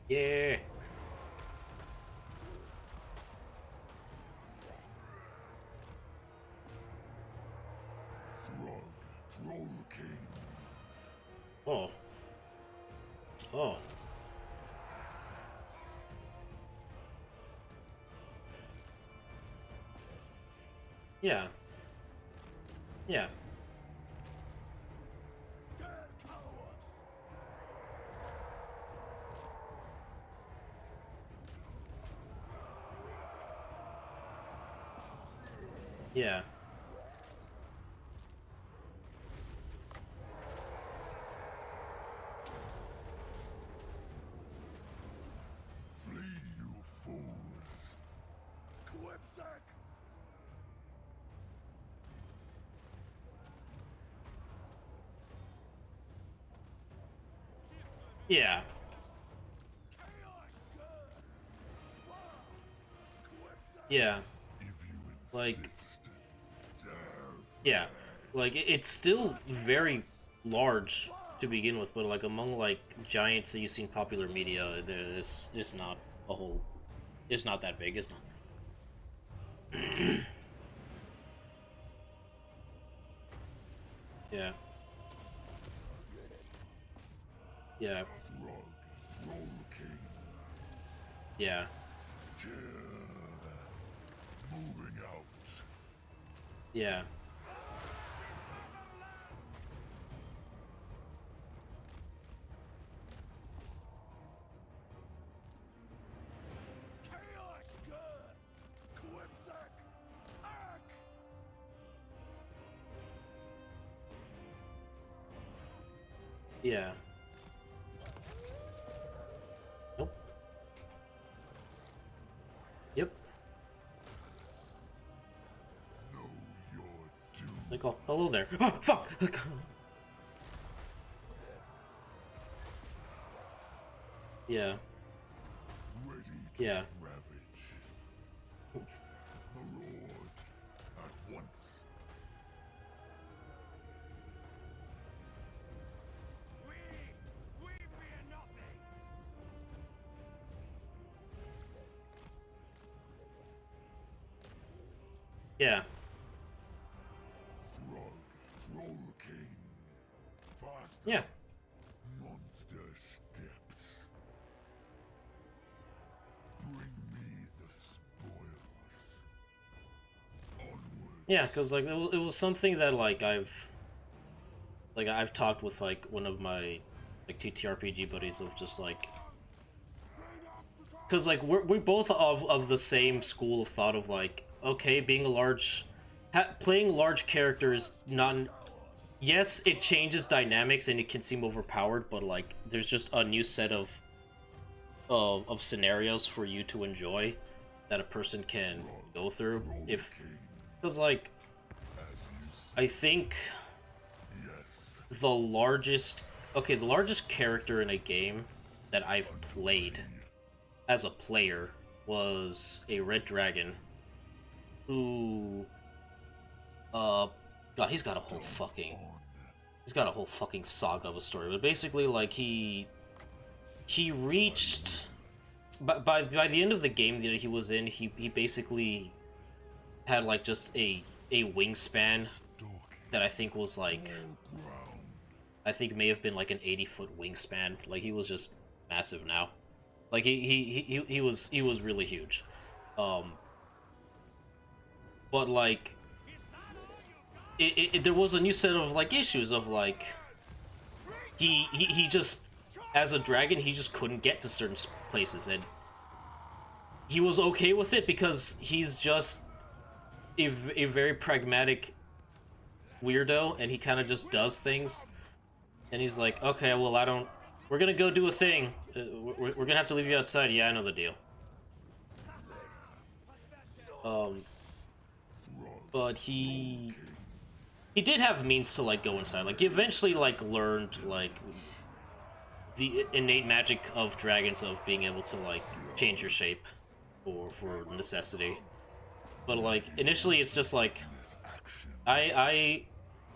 Yeah. Throg. Troll King. Oh. Oh. Yeah. Yeah. Yeah. Flee, you fools. Quipsack! Yeah. Yeah. If you Like, insist. Death. yeah. Like, it's still very large to begin with, but like among like giants that you see in popular media, this is not a whole. It's not that big. It's not that. Yeah. Yeah. Throg. Troll King. Yeah. Kill. Moving out. Yeah. Chaos good! Quipsack! Ack! Yeah. Nope. Yep. Know your doom. Like, oh, hello there. Oh, fuck! Yeah. Ready to Yeah. ravage. Maraud at once. We fear nothing! Yeah. Throg. Troll King. Faster. Yeah. Monster steps. Bring me the spoils. Onward. Yeah, because like it was something that I've talked with like one of my like TTRPG buddies of just like because like we're both of the same school of thought of like okay being a large playing large characters not yes it changes dynamics and it can seem overpowered but like there's just a new set of scenarios for you to enjoy that a person can go through if because like As you say. I think Yes. the largest character in a game that I've played as a player was a red dragon who god he's got a whole fucking saga of a story but basically like he reached by the end of the game that he was in he basically had like just a wingspan that I think was like I think may have been like an 80-foot wingspan. Like he was just massive now. Like he was really huge. Um, but like there was a new set of like issues of like he just as a dragon he just couldn't get to certain places, and he was okay with it because he's just a very pragmatic weirdo, and he kind of just does things, and he's like, okay, well, I don't, we're gonna go do a thing, we're gonna have to leave you outside. Yeah, I know the deal. um but he did have means to like go inside. Like he eventually like learned like the innate magic of dragons, of being able to like change your shape for necessity. But like initially it's just like I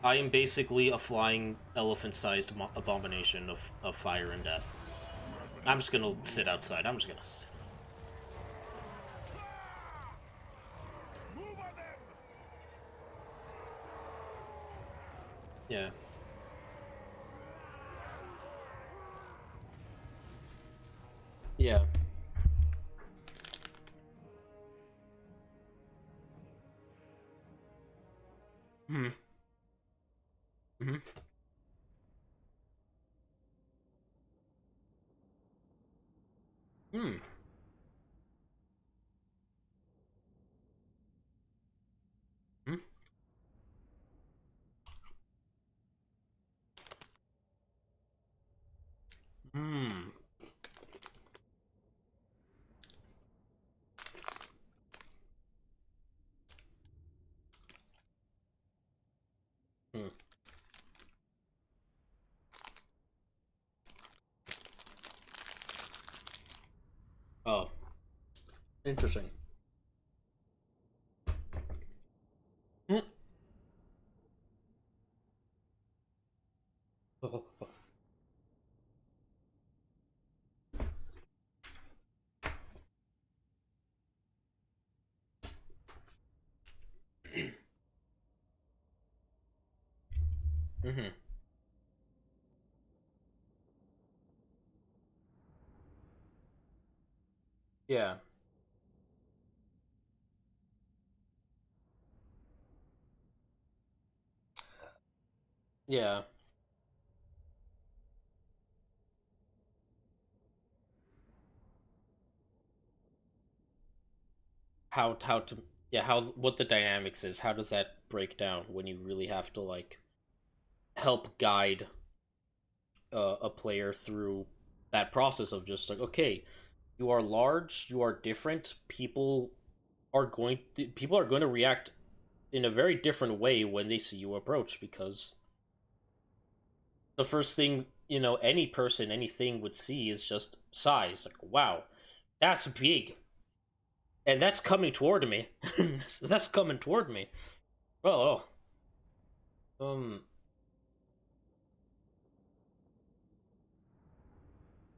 I am basically a flying elephant-sized abomination of fire and death. I'm just gonna sit outside. I'm just gonna sit. Yeah. Yeah. Hmm. Hmm. Hmm. Hmm. Hmm. Hmm. Oh, interesting. Hmm. Hmm. Yeah. Yeah. How to, yeah, how, what the dynamics is, how does that break down when you really have to like help guide a player through that process of just like, okay, you are large, you are different, people are going to react in a very different way when they see you approach, because the first thing, any person, anything would see is just size. Like, wow, that's big, and that's coming toward me. That's coming toward me. Oh, oh.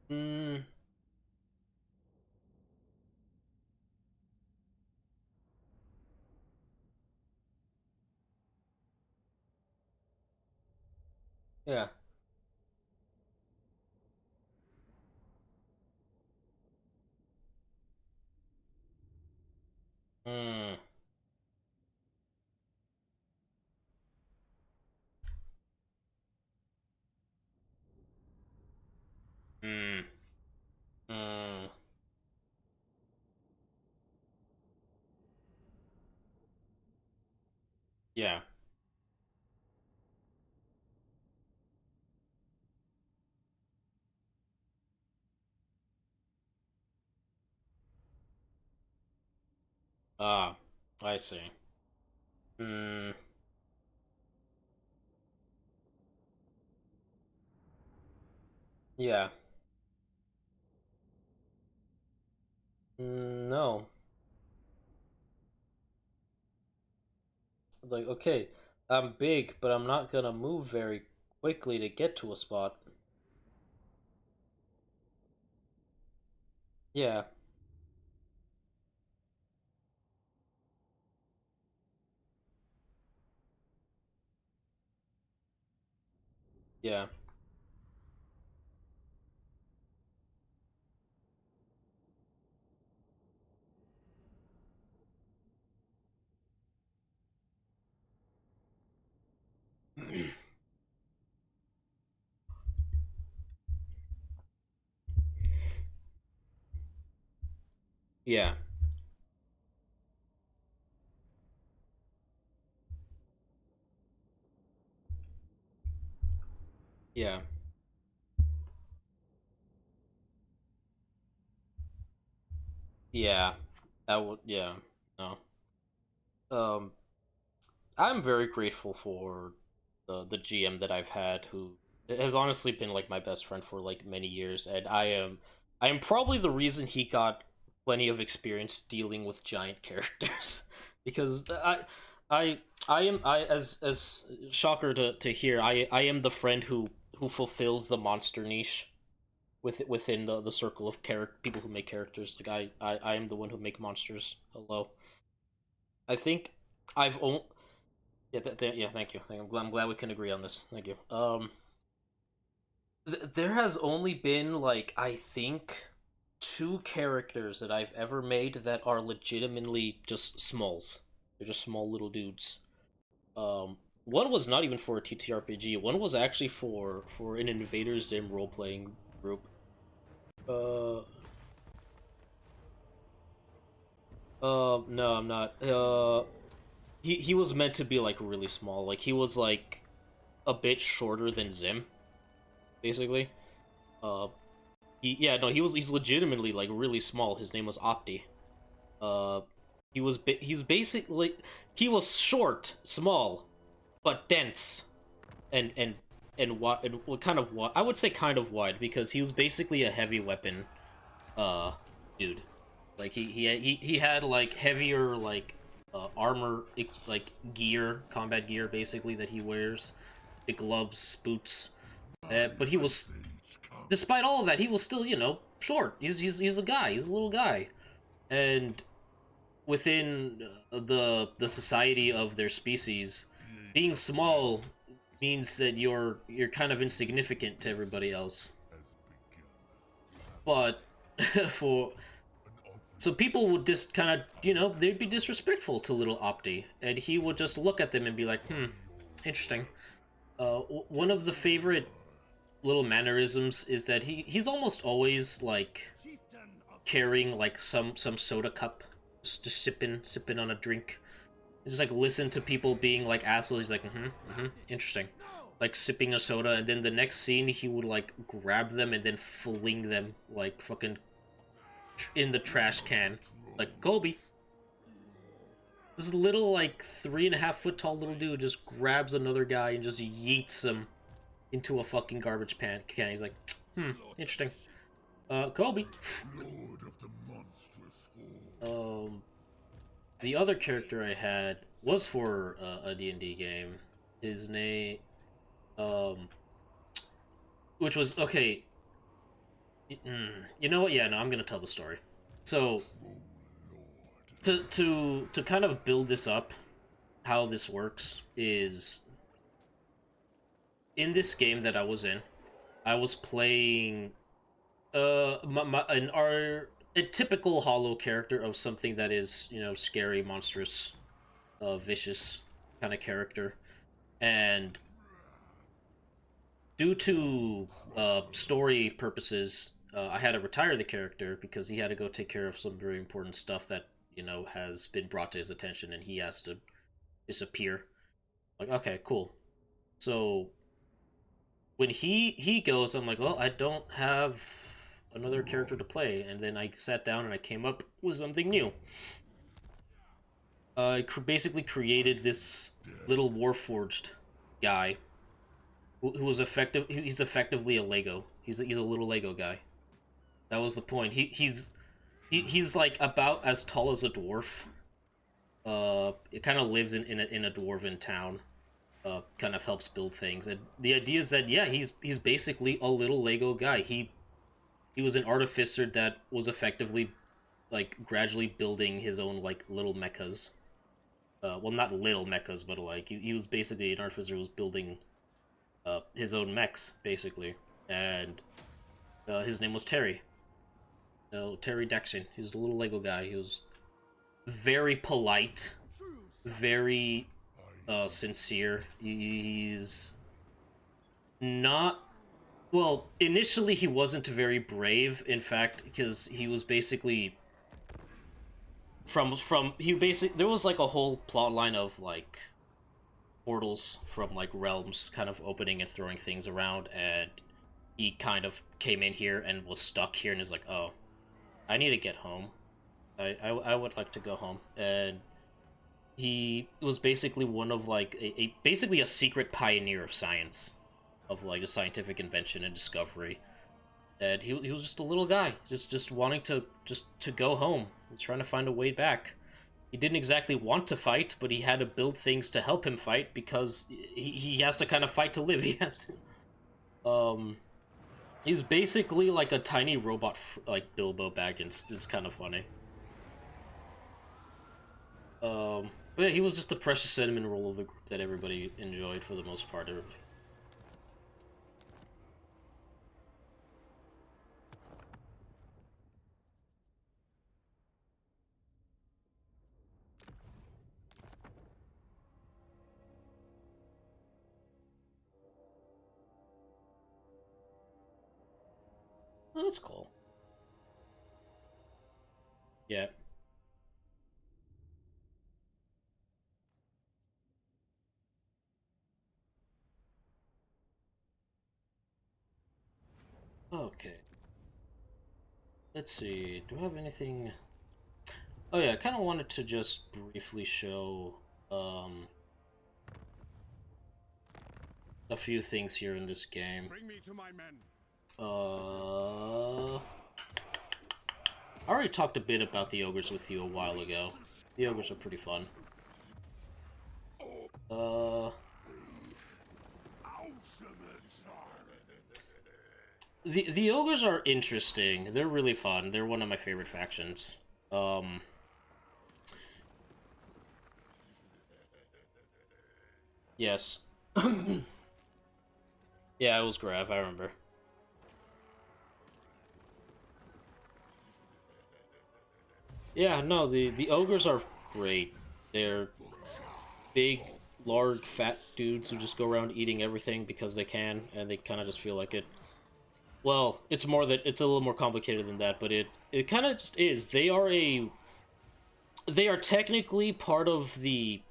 Mm, yeah. Mm, mm, mm, yeah. Ah, I see. Mm, yeah. No. Like, okay, I'm big, but I'm not gonna move very quickly to get to a spot. Yeah. Yeah. Yeah. Yeah. Yeah. That would. Yeah. No. Um. I'm very grateful for the GM that I've had, who has honestly been like my best friend for like many years, and I am probably the reason he got plenty of experience dealing with giant characters, because I I as shocker to hear, I am the friend who fulfills the monster niche within the circle of people who make characters. Like I am the one who make monsters. Hello. I think I've only yeah, yeah. Thank you. I'm glad we can agree on this. Thank you. There has only been like I think two characters that I've ever made that are legitimately just smalls. They're just small little dudes. One was not even for a TTRPG. One was actually for an Invader Zim role playing group. Uh, no, I'm not. He was meant to be like really small. Like he was like a bit shorter than Zim, basically. Uh, yeah, no, he's legitimately like really small. His name was Opti. Uh, he's basically he was short, small, but dense, and and and what kind of what I would say kind of wide, because he was basically a heavy weapon, uh, dude. Like he had like heavier like armor like gear, combat gear basically that he wears, the gloves, boots. But he was, despite all of that, he was still, short. He's a guy. He's a little guy, and within the society of their species, being small means that you're kind of insignificant to everybody else. But for so people would just kind of, they'd be disrespectful to little Opti, and he would just look at them and be like, interesting. One of the favorite little mannerisms is that he's almost always like carrying like some soda cup, just sipping on a drink. Just like listen to people being like assholes. He's like, interesting, like sipping a soda, and then the next scene he would like grab them and then fling them like fucking in the trash can, like Kobe. This little like 3.5 foot tall little dude just grabs another guy and just yeets him into a fucking garbage can. He's like, interesting. Kobe. Lord of the monstrous horde. The other character I had was for a D&D game. His name, um, which was okay. You know what? Yeah, no, I'm gonna tell the story. So to kind of build this up, how this works is in this game that I was in, I was playing a typical hollow character of something that is, scary, monstrous, vicious kind of character, and due to story purposes, I had to retire the character because he had to go take care of some very important stuff that has been brought to his attention, and he has to disappear. Like, okay, cool. So when he goes, I'm like, well, I don't have another character to play, and then I sat down and I came up with something new. Basically created this little warforged guy who was effective. He's effectively a Lego. He's a little Lego guy. That was the point. He's like about as tall as a dwarf. It kind of lives in a dwarven town. Kind of helps build things, and the idea is that yeah, he's basically a little Lego guy. He was an artificer that was effectively like gradually building his own like little mechas. Well, not little mechas, but like he was basically an artificer who was building his own mechs basically, and his name was Terry. Terry Dexon. He was a little Lego guy. He was very polite, very sincere. He's not. Well, initially he wasn't very brave. In fact, because he was basically from he basically there was like a whole plot line of like portals from like realms kind of opening and throwing things around, and he kind of came in here and was stuck here and is like, oh, I need to get home. I would like to go home. And he was basically one of like basically a secret pioneer of science, of like a scientific invention and discovery. And he was just a little guy, just wanting to go home. He's trying to find a way back. He didn't exactly want to fight, but he had to build things to help him fight because he has to kind of fight to live. He has to. He's basically like a tiny robot, like Bilbo Baggins. It's kind of funny. But yeah, he was just the precious cinnamon roll of the group that everybody enjoyed for the most part. Oh, that's cool. Yeah. Okay. Let's see. Do I have anything? Oh yeah, I kind of wanted to just briefly show a few things here in this game. Bring me to my men. I already talked a bit about the ogres with you a while ago. The ogres are pretty fun. The ogres are interesting. They're really fun. They're one of my favorite factions. Yes. Yeah, it was Grav, I remember. Yeah, no, the ogres are great. They're big, large, fat dudes who just go around eating everything because they can, and they kind of just feel like it. Well, it's more that it's a little more complicated than that, but it kind of just is. They are technically part of the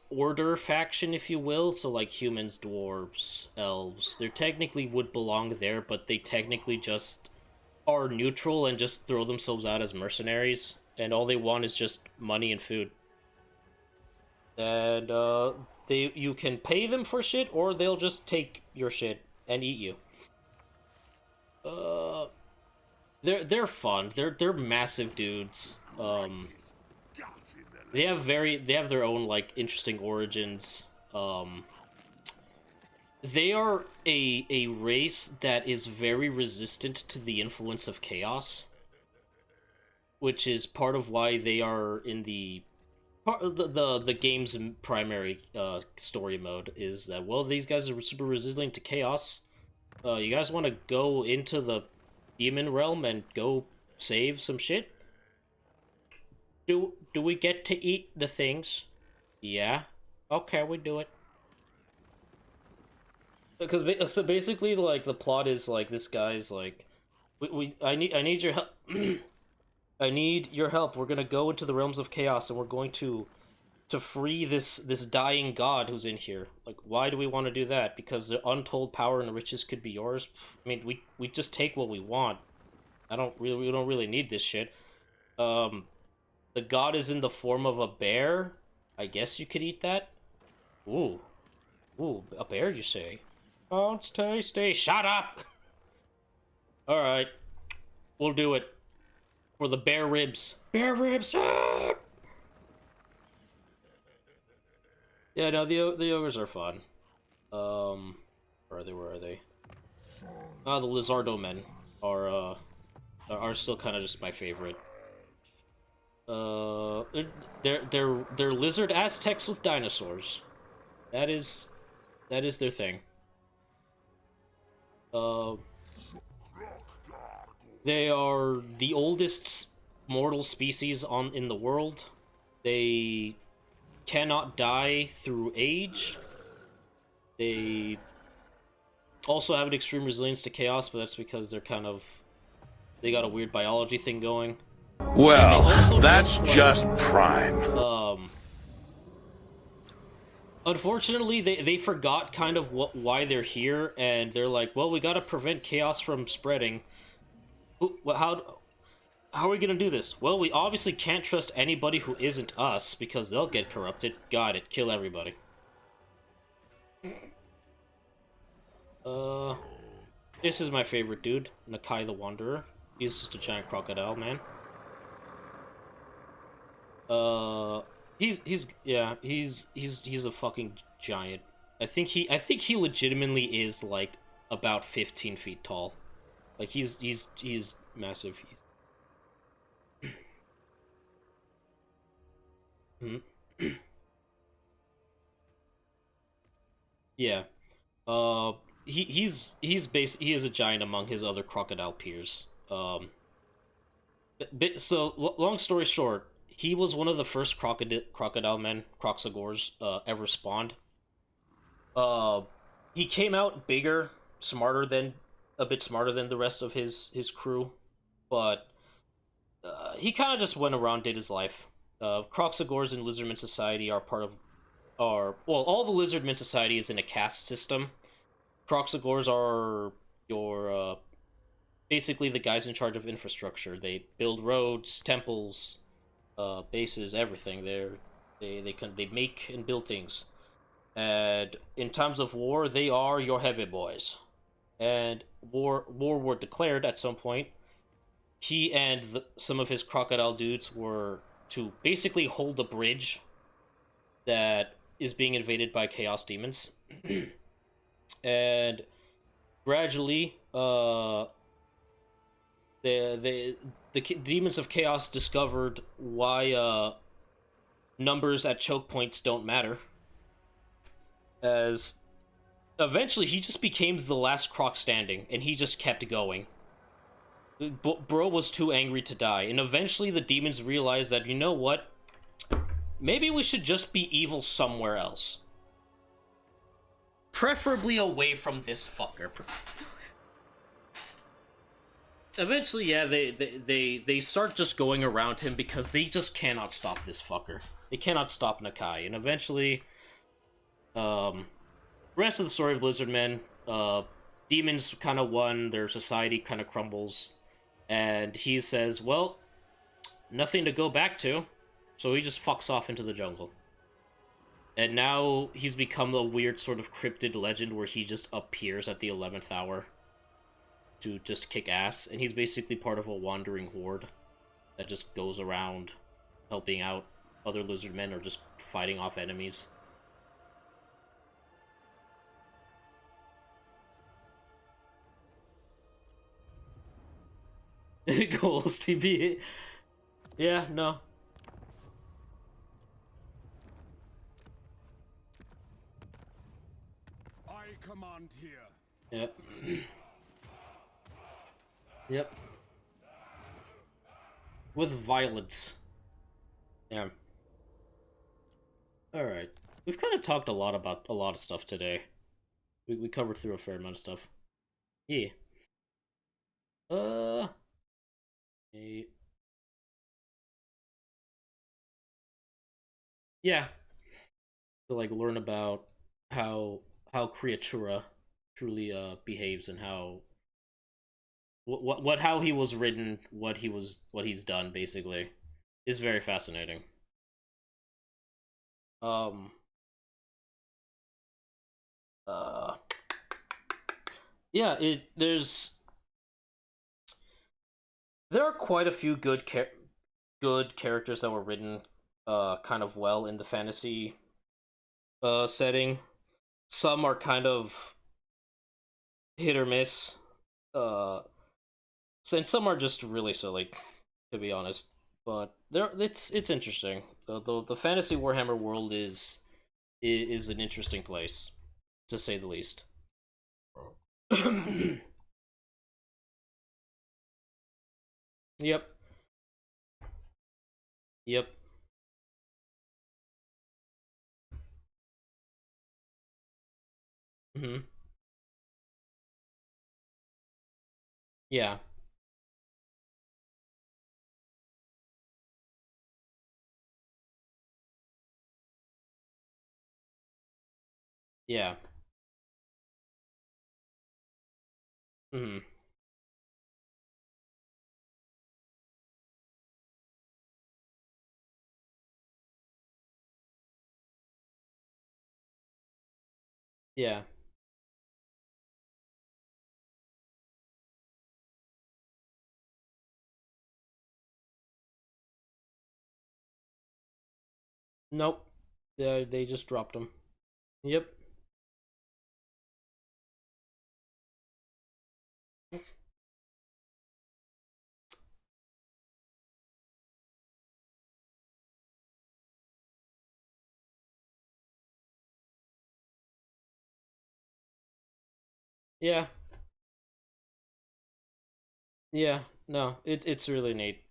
Order faction, if you will. So like humans, dwarves, elves, they technically would belong there, but they technically just are neutral and just throw themselves out as mercenaries, and all they want is just money and food. And you can pay them for shit, or they'll just take your shit and eat you. They're fun. They're massive dudes. They have their own like interesting origins. They are a race that is very resistant to the influence of chaos, which is part of why they are in the the game's primary story mode. Is that, well, these guys are super resistant to chaos. You guys want to go into the demon realm and go save some shit? Do we get to eat the things? Yeah. Okay, we do it. Because so basically, like, the plot is like, this guy's like, I need your help. I need your help. We're gonna go into the realms of chaos, and we're going to free this dying god who's in here. Like, why do we want to do that? Because the untold power and riches could be yours. I mean, we just take what we want. We don't really need this shit. The god is in the form of a bear. I guess you could eat that. Ooh, a bear, you say? Oh, it's tasty. Shut up. All right, we'll do it for the bear ribs. Bear ribs. Ah! Yeah, no, the ogres are fun. Where are they? Ah, the Lizardo men are still kind of just my favorite. They're lizard Aztecs with dinosaurs. That is their thing. They are the oldest mortal species in the world. They cannot die through age. They also have an extreme resilience to chaos, but that's because they got a weird biology thing going. And they Well, also that's like, just prime. unfortunately, they forgot kind of why they're here, and they're like, well, we gotta prevent chaos from spreading. How are we gonna do this? Well, we obviously can't trust anybody who isn't us, because they'll get corrupted. Got it. Kill everybody. This is my favorite dude, Nakai the Wanderer. He's just a giant crocodile, man. He's a fucking giant. I think he legitimately is like about 15 feet tall. Like he's massive. Mhm. Yeah. Uh, he is a giant among his other crocodile peers. Long story short, he was one of the first crocodile men, Croxagors, ever spawned. Uh, he came out bigger, smarter than a bit smarter than the rest of his crew, but he kind of just went around, did his life. Croxagors and Lizardman Society are well, all the Lizardman Society is in a caste system. Croxagors are your basically the guys in charge of infrastructure. They build roads, temples, bases, everything. They make and build things. And in times of war, they are your heavy boys. And war were declared at some point. He and some of his crocodile dudes were to basically hold a bridge that is being invaded by chaos demons. And gradually, the demons of chaos discovered why numbers at choke points don't matter. As eventually he just became the last croc standing, and he just kept going. Bro was too angry to die, and eventually the demons realized that, you know what? Maybe we should just be evil somewhere else. Preferably away from this fucker. Eventually, yeah, they start just going around him because they just cannot stop this fucker. They cannot stop Nakai, and eventually, rest of the story of Lizardmen, demons kind of won, their society kind of crumbles, and he says, well, nothing to go back to, so he just fucks off into the jungle. And now he's become a weird sort of cryptid legend where he just appears at the 11th hour to just kick ass, and he's basically part of a wandering horde that just goes around helping out other lizard men or just fighting off enemies. Goals, TB. Yeah, no. I command here. Yep. Yep. With violence. Yeah. Alright. We've kind of talked a lot about a lot of stuff today. We covered through a fair amount of stuff. Yeah. Uh... Yeah. To like learn about how Creatura truly behaves and how he was written, what he's done basically is very fascinating. Um uh yeah, there are quite a few good characters that were written kind of well in the fantasy setting. Some are kind of hit or miss. Uh and some are just really silly, to be honest. But it's interesting. The fantasy Warhammer world is an interesting place, to say the least. Yep. Yep. Hmm. Yeah. Yeah. Hmm. Yeah. Nope. They just dropped them. Yep. Yeah. Yeah. No, it's really neat.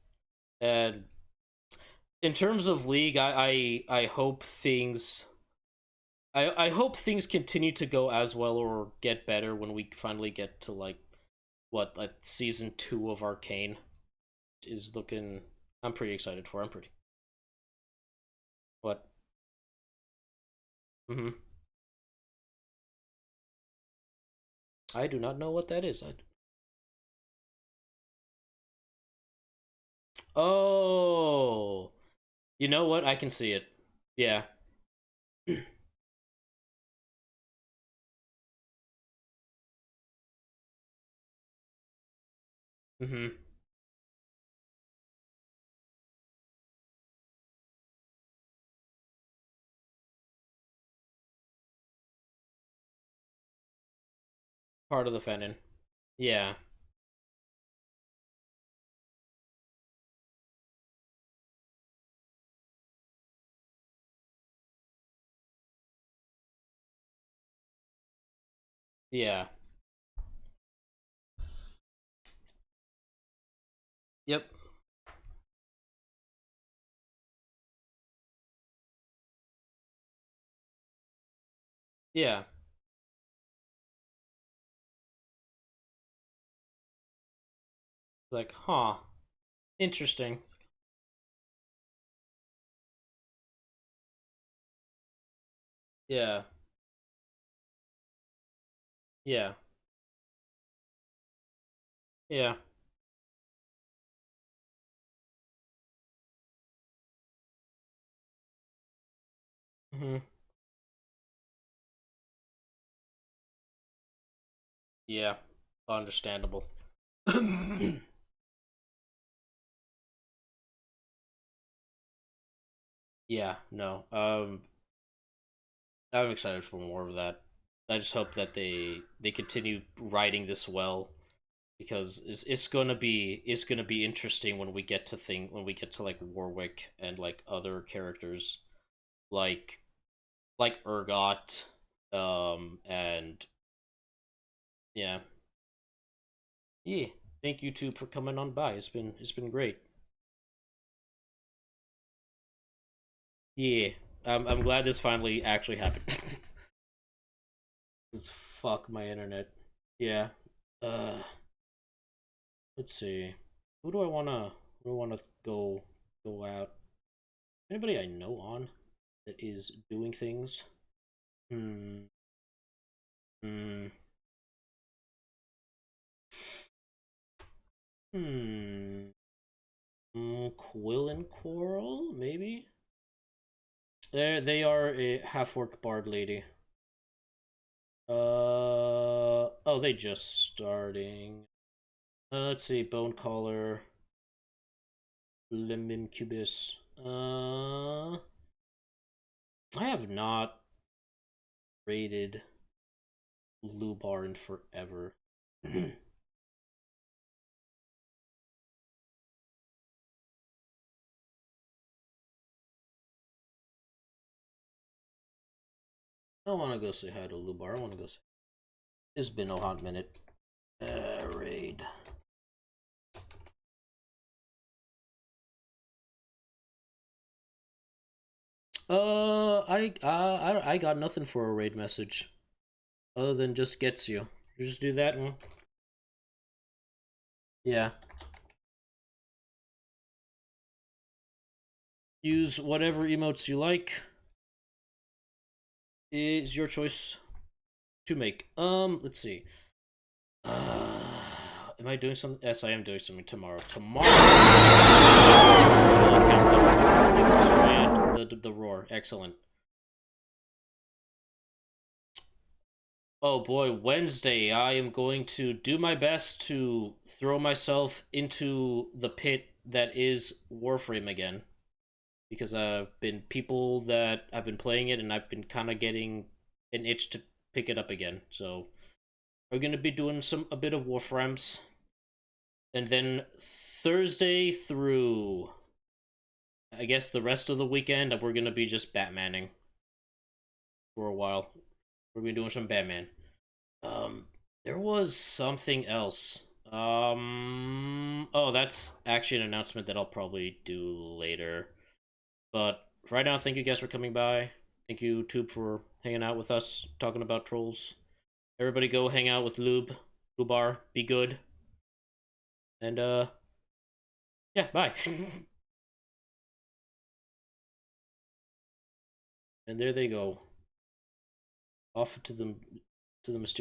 And in terms of League, I hope things I hope things continue to go as well or get better when we finally get to like what, like season 2 of Arcane is looking. I'm pretty excited for. I'm pretty. What? Mm-hmm. I do not know what that is. Oh, you know what? I can see it. Yeah. Mm-hmm. Part of the Fenin. Yeah. Yeah. Yep. Yeah. Like, huh. Interesting. Yeah. Yeah. Yeah. Mm-hmm. Yeah. Understandable. Yeah. No. I'm excited for more of that. I just hope that they continue writing this well because it's gonna be interesting when we get to like Warwick and like other characters like Urgot, and yeah, yeah. Thank you too for coming on by. It's been great. Yeah, I'm glad this finally actually happened. Fuck my internet. Yeah. Uh, let's see. Who do I wanna go out? Anybody I know on that is doing things? Hmm. Hmm. Hmm. Quill and Coral, maybe. They are a half orc bard lady. Oh, they just starting. Let's see, Bone Caller, Limimcubus. I have not rated Lubar in forever. I want to go say hi to Lubar. I want to go. It's been a hot minute. Raid. I got nothing for a raid message other than just gets you. You just do that and yeah. Use whatever emotes you like. is your choice to make. Let's see. Am I doing something? Yes, I am doing something tomorrow. Tomorrow. The roar. Excellent. Oh boy, Wednesday. I am going to do my best to throw myself into the pit that is Warframe again. Because I've been people that I've been playing it and I've been kind of getting an itch to pick it up again. So we're gonna be doing a bit of Warframes. And then Thursday through I guess the rest of the weekend we're gonna be just Batmaning for a while. We're gonna be doing some Batman. There was something else. Oh, that's actually an announcement that I'll probably do later. But right now, thank you guys for coming by. Thank you, Tube, for hanging out with us, talking about trolls. Everybody go hang out with Lubar, be good. And, yeah, bye. And there they go. Off to the mysterious